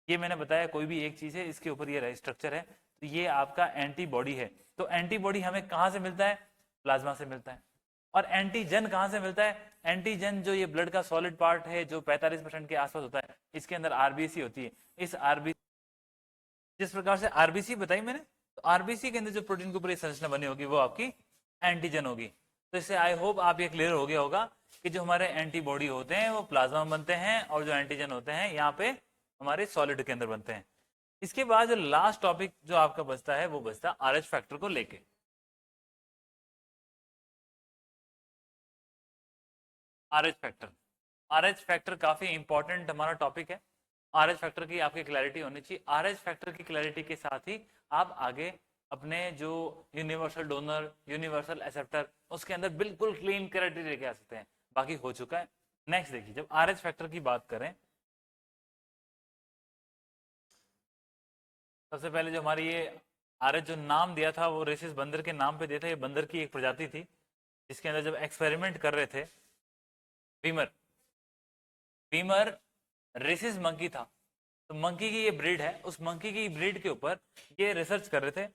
ये मैंने बताया, कोई भी एक चीज है इसके ऊपर ये स्ट्रक्चर है, तो ये आपका एंटीबॉडी है। तो एंटीबॉडी हमें कहां से मिलता है, प्लाज्मा से मिलता है। और एंटीजन कहां से मिलता है, एंटीजन जो ये ब्लड का सॉलिड पार्ट है जो 45% के आसपास होता है, इसके अंदर आरबीसी होती है। इस आरबीसी, जिस प्रकार से आरबीसी बताई मैंने, तो आरबीसी के अंदर जो प्रोटीन के ऊपर संरचना बनी होगी वो आपकी एंटीजन होगी। तो इससे आई होप आप ये क्लियर हो गया होगा कि जो हमारे एंटीबॉडी होते हैं वो प्लाज्मा में बनते हैं और जो एंटीजन होते हैं यहाँ पे हमारे सॉलिड के अंदर बनते हैं। इसके बाद जो लास्ट टॉपिक जो आपका बचता है वो बचता है आरएच फैक्टर को लेके। आरएच फैक्टर, आरएच फैक्टर काफी इंपॉर्टेंट हमारा टॉपिक है। आरएच फैक्टर की आपकी क्लैरिटी होनी चाहिए। आरएच फैक्टर की क्लैरिटी के साथ ही आप आगे अपने जो यूनिवर्सल डोनर, यूनिवर्सल एक्सेप्टर, उसके अंदर बिल्कुल क्लीन क्लैरिटी लेके आ सकते हैं। बाकी हो चुका है। नेक्स्ट देखिए, जब आरएच फैक्टर की बात करें, सबसे पहले जो हमारी ये आरएच जो नाम दिया था वो रेसिस बंदर के नाम पे दिया था। ये बंदर की एक प्रजाति थी जिसके अंदर जब एक्सपेरिमेंट कर रहे थे, फीमर, फीमर रेसिस मंकी था, तो मंकी की ये ब्रीड है, उस मंकी की ब्रीड के ऊपर ये रिसर्च कर रहे थे।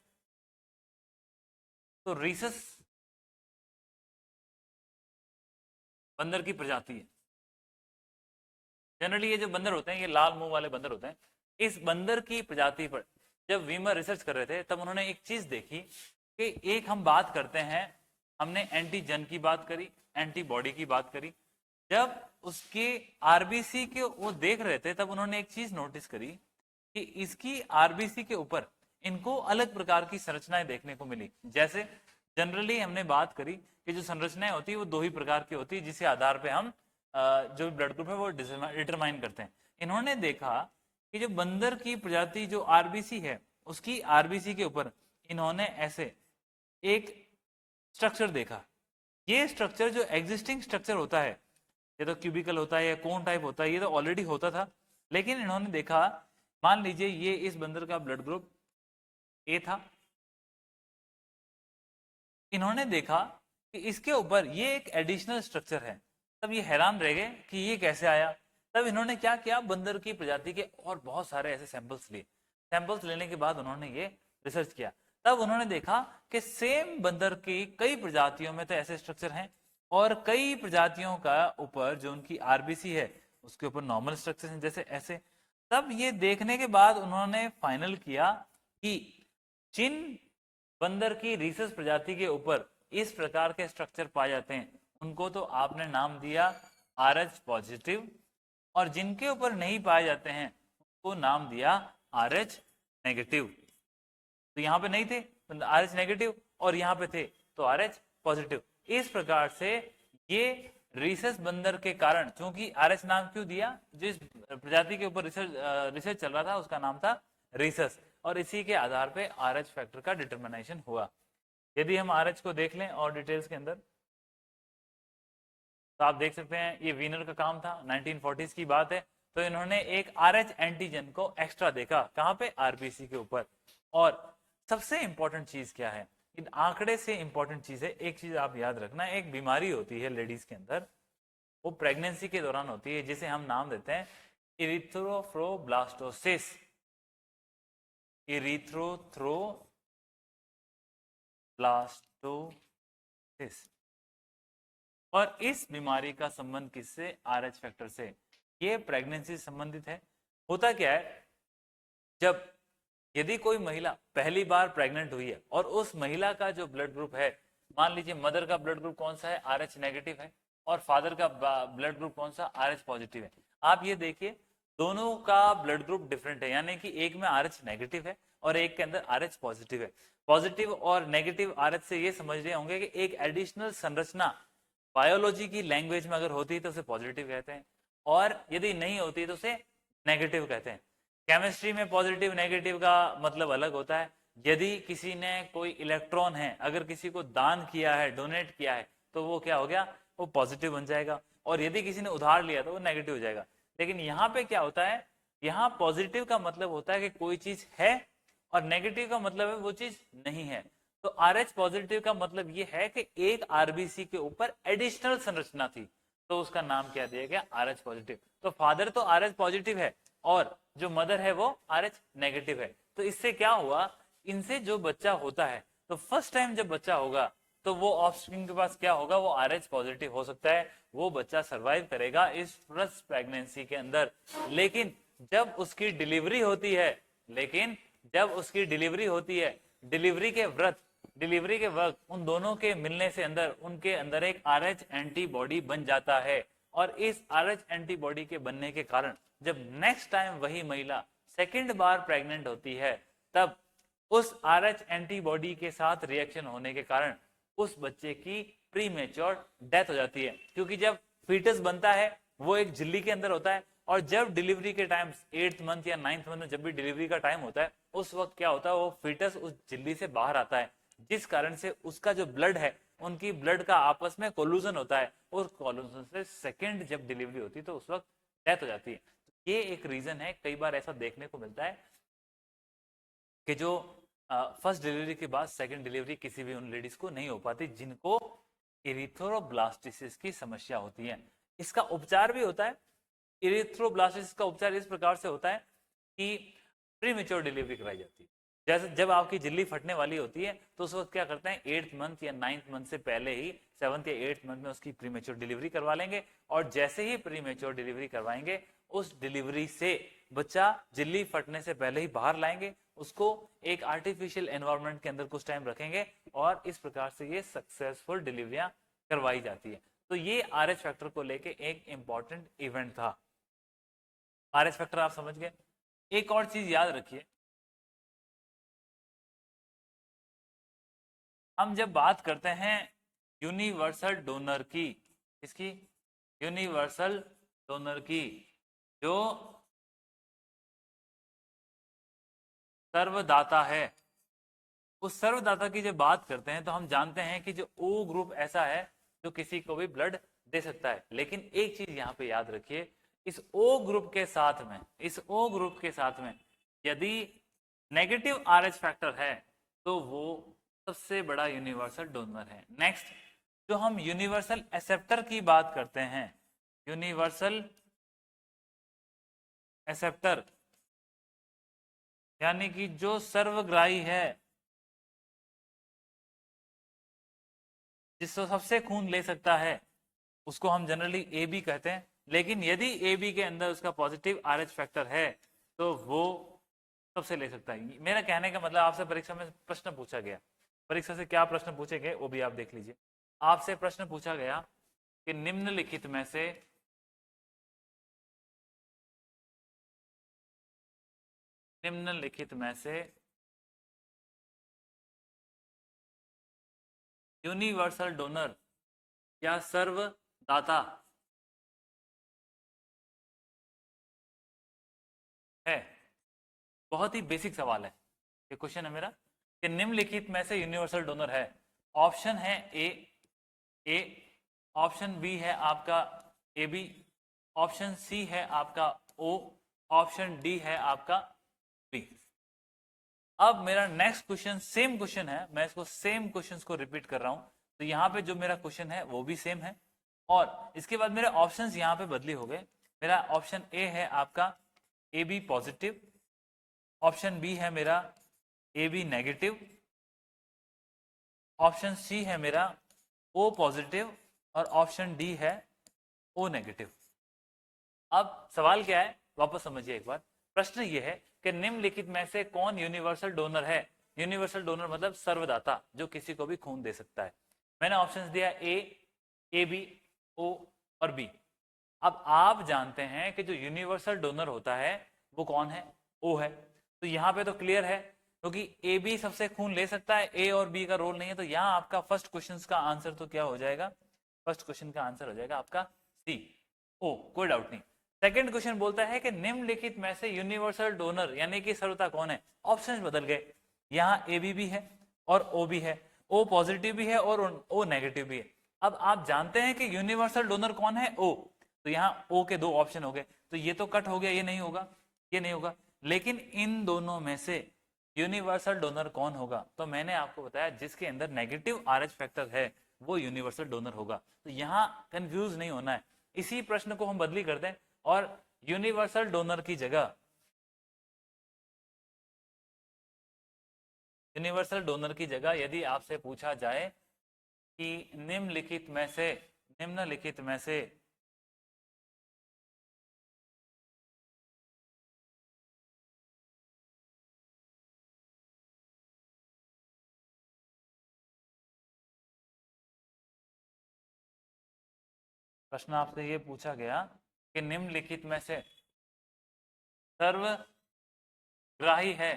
तो रीसस बंदर की प्रजाति है। जनरली ये जो बंदर होते हैं ये लाल मुंह वाले बंदर होते हैं। इस बंदर की प्रजाति पर जब वीमर रिसर्च कर रहे थे तब उन्होंने एक चीज देखी कि एक हम बात करते हैं, हमने एंटीजन की बात करी, एंटीबॉडी की बात करी, जब उसके आरबीसी के वो देख रहे थे तब उन्होंने एक चीज नोटिस करी कि इसकी आरबीसी के ऊपर इनको अलग प्रकार की संरचनाएं देखने को मिली। जैसे जनरली हमने बात करी कि जो संरचनाएं होती है वो 2 ही प्रकार की होती है जिसके आधार पे हम जो ब्लड ग्रुप है वो डिटरमाइन करते हैं। इन्होंने देखा कि जो बंदर की प्रजाति जो आरबीसी है उसकी आरबीसी के ऊपर इन्होंने ऐसे एक स्ट्रक्चर देखा। ये स्ट्रक्चर जो एग्जिस्टिंग स्ट्रक्चर होता है, ये तो क्यूबिकल होता है या कोन टाइप होता है, ये तो ऑलरेडी होता था, लेकिन इन्होंने देखा, मान लीजिए ये इस बंदर का ब्लड ग्रुप ए था, इन्होंने देखा कि इसके ऊपर ये एक एडिशनल स्ट्रक्चर है। तब ये हैरान रह गए कि ये कैसे आया। तब इन्होंने क्या किया, बंदर की प्रजाति के और बहुत सारे ऐसे सैंपल्स लिए। सैंपल्स लेने के बाद उन्होंने ये रिसर्च किया। तब उन्होंने देखा कि सेम बंदर की कई प्रजातियों में तो ऐसे स्ट्रक्चर हैं और कई प्रजातियों का ऊपर जो उनकी आरबीसी है उसके ऊपर नॉर्मल स्ट्रक्चर हैं, जैसे ऐसे। तब ये देखने के बाद उन्होंने फाइनल किया कि जिन बंदर की रीसस प्रजाति के ऊपर इस प्रकार के स्ट्रक्चर पाए जाते हैं उनको तो आपने नाम दिया आरएच पॉजिटिव, और जिनके ऊपर नहीं पाए जाते हैं उनको नाम दिया आरएच नेगेटिव। तो यहाँ पे नहीं थे तो आरएच नेगेटिव और यहाँ पे थे तो आरएच पॉजिटिव। इस प्रकार से ये रीसस बंदर के कारण, क्योंकि आरएच नाम क्यों दिया, जिस प्रजाति के ऊपर रिसर्च चल रहा था उसका नाम था रीसस, और इसी के आधार पे आरएच फैक्टर का डिटरमिनेशन हुआ। यदि हम आरएच को देख लें और डिटेल्स के अंदर, तो आप देख सकते हैं ये वीनर का काम था, 1940s की बात है। तो इन्होंने एक आरएच एंटीजन को एक्स्ट्रा देखा, कहां पे, आरबीसी के ऊपर। और सबसे इंपॉर्टेंट चीज क्या है, इन आंकड़े से इंपॉर्टेंट चीज है, एक चीज आप याद रखना, एक बीमारी होती है लेडीज के अंदर, वो प्रेगनेंसी के दौरान होती है, जिसे हम नाम देते हैं इरिथ्रोफ्रोब्लास्टोसिस, इरिथ्रोथ्रोब्लास्टोसिस। और इस बीमारी का संबंध किससे, आरएच फैक्टर से। ये प्रेगनेंसी से संबंधित है। होता क्या है, जब यदि कोई महिला पहली बार प्रेग्नेंट हुई है और उस महिला का जो ब्लड ग्रुप है, मान लीजिए मदर का ब्लड ग्रुप कौन सा है, आरएच नेगेटिव है, और फादर का ब्लड ग्रुप कौन सा, आरएच पॉजिटिव है। आप ये देखिए दोनों का ब्लड ग्रुप डिफरेंट है, यानी कि एक में आरएच नेगेटिव है और एक के अंदर आरएच पॉजिटिव है। पॉजिटिव और नेगेटिव आरएच से ये समझ रहे होंगे कि एक एडिशनल संरचना बायोलॉजी की लैंग्वेज में अगर होती है तो उसे पॉजिटिव कहते हैं, और यदि नहीं होती तो उसे नेगेटिव कहते हैं। केमिस्ट्री में पॉजिटिव नेगेटिव का मतलब अलग होता है। यदि किसी ने कोई इलेक्ट्रॉन है अगर किसी को दान किया है, डोनेट किया है, तो वो क्या हो गया, वो पॉजिटिव बन जाएगा, और यदि किसी ने उधार लिया तो वो नेगेटिव हो जाएगा। लेकिन यहाँ पे क्या होता है, यहाँ पॉजिटिव का मतलब होता है कि कोई चीज है, और नेगेटिव का मतलब है वो चीज नहीं है। तो आरएच पॉजिटिव का मतलब ये है कि एक आरबीसी के ऊपर एडिशनल संरचना थी, तो उसका नाम क्या दिया गया, आरएच पॉजिटिव। तो फादर तो आरएच पॉजिटिव है और जो मदर है वो आरएच नेगेटिव है। तो इससे क्या हुआ, इनसे जो बच्चा होता है, तो फर्स्ट टाइम जब बच्चा होगा तो वो ऑफस्प्रिंग के पास क्या होगा, वो आरएच पॉजिटिव हो सकता है, वो बच्चा सरवाइव करेगा इस फर्स्ट प्रेगनेंसी के अंदर। लेकिन जब उसकी डिलीवरी होती है, लेकिन जब उसकी डिलीवरी होती है, डिलीवरी के वक्त उन दोनों के मिलने से अंदर उनके अंदर एक आरएच एंटीबॉडी बन जाता है, और इस आरएच एंटीबॉडी के बनने के कारण जब नेक्स्ट टाइम वही महिला सेकंड बार प्रेग्नेंट होती है, तब उस आरएच एंटीबॉडी के साथ रिएक्शन होने के कारण उस बच्चे की प्रीमेच्योर डेथ हो जाती है। क्योंकि जब फीटस बनता है वो एक झिल्ली के अंदर होता है, और जब डिलीवरी के टाइम 8th मंथ या 9th मंथ में जब भी डिलीवरी का टाइम होता है, उस वक्त क्या होता है, वो फीटस उस झिल्ली से बाहर आता है, जिस कारण से उसका जो ब्लड है, उनकी ब्लड का आपस में कोलूजन होता है, और कोलूजन से सेकंड जब डिलीवरी होती है तो उस वक्त डेथ हो जाती है। ये एक रीजन है, कई बार ऐसा देखने को मिलता है कि जो फर्स्ट डिलीवरी के बाद सेकंड डिलीवरी किसी भी उन लेडीज को नहीं हो पाती जिनको इरिथ्रोब्लास्टिसिस की समस्या होती है। इसका उपचार भी होता है। इरिथ्रोब्लास्टिसिस का उपचार इस प्रकार से होता है कि प्रीमेच्योर डिलीवरी कराई जाती है। जैसे जब आपकी झिल्ली फटने वाली होती है तो उस वक्त क्या करते हैं, 8th मंथ या 9th मंथ से पहले ही 7th या 8th मंथ में उसकी प्रीमेच्योर डिलीवरी करवा लेंगे, और जैसे ही प्रीमेच्योर डिलीवरी करवाएंगे, उस डिलीवरी से बच्चा झिल्ली फटने से पहले ही बाहर लाएंगे, उसको एक आर्टिफिशियल एनवायरनमेंट के अंदर कुछ टाइम रखेंगे, और इस प्रकार से ये सक्सेसफुल डिलीवरियां करवाई जाती है। तो ये आरएच फैक्टर को लेके एक इंपॉर्टेंट इवेंट था। आरएच फैक्टर आप समझ गए। एक और चीज याद रखिए, हम जब बात करते हैं यूनिवर्सल डोनर की, इसकी यूनिवर्सल डोनर की, जो सर्वदाता है, उस सर्वदाता की जब बात करते हैं तो हम जानते हैं कि जो ओ ग्रुप ऐसा है जो किसी को भी ब्लड दे सकता है। लेकिन एक चीज यहाँ पे याद रखिए, इस ओ ग्रुप के साथ में, इस ओ ग्रुप के साथ में यदि नेगेटिव आरएच फैक्टर है तो वो सबसे बड़ा यूनिवर्सल डोनर है। नेक्स्ट, जो हम यूनिवर्सल एक्सेप्टर की बात करते हैं, यूनिवर्सल एक्सेप्टर यानी कि जो सर्वग्राही है, जिसको सबसे खून ले सकता है, उसको हम जनरली ए बी कहते हैं। लेकिन यदि ए बी के अंदर उसका पॉजिटिव आरएच फैक्टर है तो वो सबसे ले सकता है। मेरा कहने का मतलब, आपसे परीक्षा में प्रश्न पूछा गया, परीक्षा से क्या प्रश्न पूछे गए वो भी आप देख लीजिए। आपसे प्रश्न पूछा गया कि निम्नलिखित में से यूनिवर्सल डोनर या सर्वदाता दाता है? बहुत ही बेसिक सवाल है ये। क्वेश्चन है मेरा कि निम्नलिखित में से यूनिवर्सल डोनर है। ऑप्शन है ए, ऑप्शन बी है आपका ए बी, ऑप्शन सी है आपका ओ, ऑप्शन डी है आपका बी। अब मेरा नेक्स्ट क्वेश्चन सेम क्वेश्चन है, मैं इसको सेम क्वेश्चन को रिपीट कर रहा हूं। तो यहाँ पे जो मेरा क्वेश्चन है वो भी सेम है, और इसके बाद मेरे ऑप्शंस यहाँ पे बदली हो गए। मेरा ऑप्शन ए है आपका A B positive, option B है मेरा A B negative, option C है मेरा ओ पॉजिटिव, और ऑप्शन डी है ओ नेगेटिव। अब सवाल क्या है, वापस समझिए एक बार। प्रश्न ये है कि निम्नलिखित में से कौन यूनिवर्सल डोनर है। यूनिवर्सल डोनर मतलब सर्वदाता, जो किसी को भी खून दे सकता है। मैंने ऑप्शंस दिया ए बी, ओ और बी। अब आप जानते हैं कि जो यूनिवर्सल डोनर होता है वो कौन है, ओ है। तो यहाँ पे तो क्लियर है, क्योंकि ए बी सबसे खून ले सकता है, ए और बी का रोल नहीं है। तो यहाँ आपका फर्स्ट क्वेश्चन का आंसर तो क्या हो जाएगा, फर्स्ट क्वेश्चन का आंसर हो जाएगा आपका सी, ओ, कोई डाउट नहीं। सेकंड क्वेश्चन बोलता है कि निम्नलिखित में से यूनिवर्सल डोनर यानी कि सर्वदाता कौन है। ऑप्शन बदल गए, यहाँ ए बी भी है और ओ भी है, ओ पॉजिटिव भी है और ओ नेगेटिव भी है। अब आप जानते हैं कि यूनिवर्सल डोनर कौन है, ओ। तो यहाँ ओ के दो ऑप्शन हो गए, तो ये तो कट हो गया, ये नहीं होगा, ये नहीं होगा। लेकिन इन दोनों में से यूनिवर्सल डोनर कौन होगा, तो मैंने आपको बताया जिसके अंदर नेगेटिव RH फैक्टर है वो यूनिवर्सल डोनर होगा। तो यहाँ कंफ्यूज नहीं होना है। इसी प्रश्न को हम बदली कर दें और यूनिवर्सल डोनर की जगह, यूनिवर्सल डोनर की जगह यदि आपसे पूछा जाए कि निम्नलिखित में से प्रश्न आपसे ये पूछा गया कि निम्नलिखित में से सर्वग्राही है,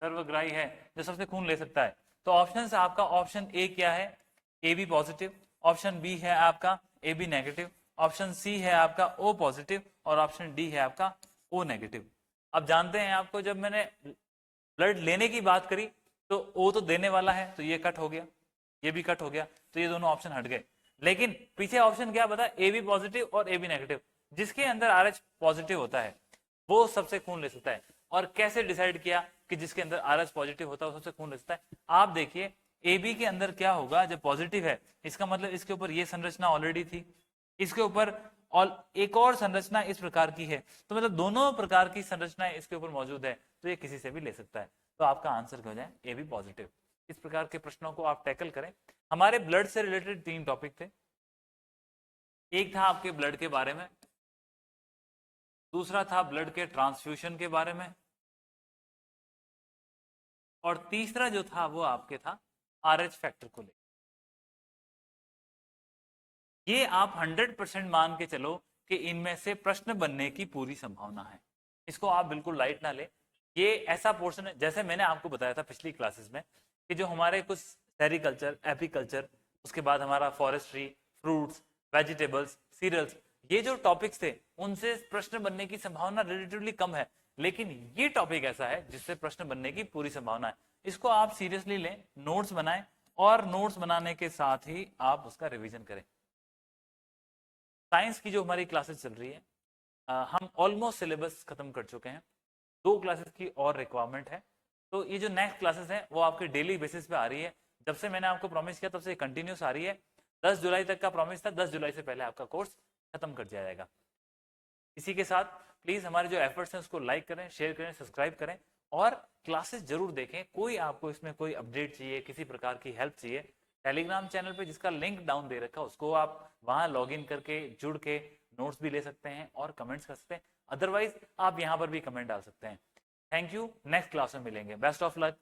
सर्वग्राही है जो सबसे खून ले सकता है। तो ऑप्शन से आपका ऑप्शन ए क्या है, A B positive, option B है आपका A B negative, option C है आपका ओ पॉजिटिव, और ऑप्शन डी है आपका ओ नेगेटिव। अब जानते हैं आपको, जब मैंने ब्लड लेने की बात करी तो ओ तो देने वाला है, तो ये कट हो गया, ये भी कट हो गया, तो ये दोनों ऑप्शन हट गए। लेकिन पीछे ऑप्शन क्या बता, ए बी पॉजिटिव और ए बी नेगेटिव। जिसके अंदर RH पॉजिटिव होता है वो सबसे खून ले सकता है। और कैसे डिसाइड किया कि जिसके अंदर RH पॉजिटिव होता है वो सबसे खून ले सकता है। आप देखिए ए बी के अंदर क्या होगा, जब पॉजिटिव है इसका मतलब इसके ऊपर ये संरचना ऑलरेडी थी, इसके ऊपर और एक और संरचना इस प्रकार की है, तो मतलब दोनों प्रकार की संरचनाएं इसके ऊपर मौजूद है, तो ये किसी से भी ले सकता है। तो आपका आंसर क्या हो जाए, ए बी पॉजिटिव। इस प्रकार के प्रश्नों को आप टैकल करें। हमारे ब्लड से रिलेटेड 3 टॉपिक थे। एक था आपके ब्लड के बारे में, दूसरा था ब्लड के ट्रांसफ्यूशन के बारे में, और तीसरा जो था वो आपके था RH फैक्टर को लेकर। ये आप 100% मान के चलो कि इनमें से प्रश्न बनने की पूरी संभावना है। इसको आप बिल्कुल लाइट ना ले। ये ऐसा पोर्शन है, जैसे मैंने आपको बताया था पिछली क्लासेस में, कि जो हमारे कुछ सेरिकल्चर, एपीकल्चर, उसके बाद हमारा फॉरेस्ट्री, फ्रूट्स, वेजिटेबल्स, सीरियल्स, ये जो टॉपिक्स थे उनसे प्रश्न बनने की संभावना रिलेटिवली कम है। लेकिन ये टॉपिक ऐसा है जिससे प्रश्न बनने की पूरी संभावना है। इसको आप सीरियसली लें, नोट्स बनाएं, और नोट्स बनाने के साथ ही आप उसका रिवीजन करें। साइंस की जो हमारी क्लासेस चल रही है, हम ऑलमोस्ट सिलेबस खत्म कर चुके हैं। 2 क्लासेस की और रिक्वायरमेंट है। तो ये जो नेक्स्ट क्लासेस है वो आपके डेली बेसिस पे आ रही है। जब से मैंने आपको प्रॉमिस किया तब से कंटिन्यूस आ रही है। 10 जुलाई तक का प्रॉमिस था, 10 जुलाई से पहले आपका कोर्स खत्म कर दिया जाएगा। इसी के साथ प्लीज हमारे जो एफर्ट्स हैं उसको लाइक करें, शेयर करें, सब्सक्राइब करें, और क्लासेस जरूर देखें। कोई आपको इसमें कोई अपडेट चाहिए, किसी प्रकार की हेल्प चाहिए, टेलीग्राम चैनल पे जिसका लिंक डाउन दे रखा है उसको आप वहां लॉग इन करके जुड़ के नोट्स भी ले सकते हैं और कमेंट्स कर सकते हैं। अदरवाइज आप यहाँ पर भी कमेंट डाल सकते हैं। थैंक यू, नेक्स्ट क्लास में मिलेंगे। Best of luck.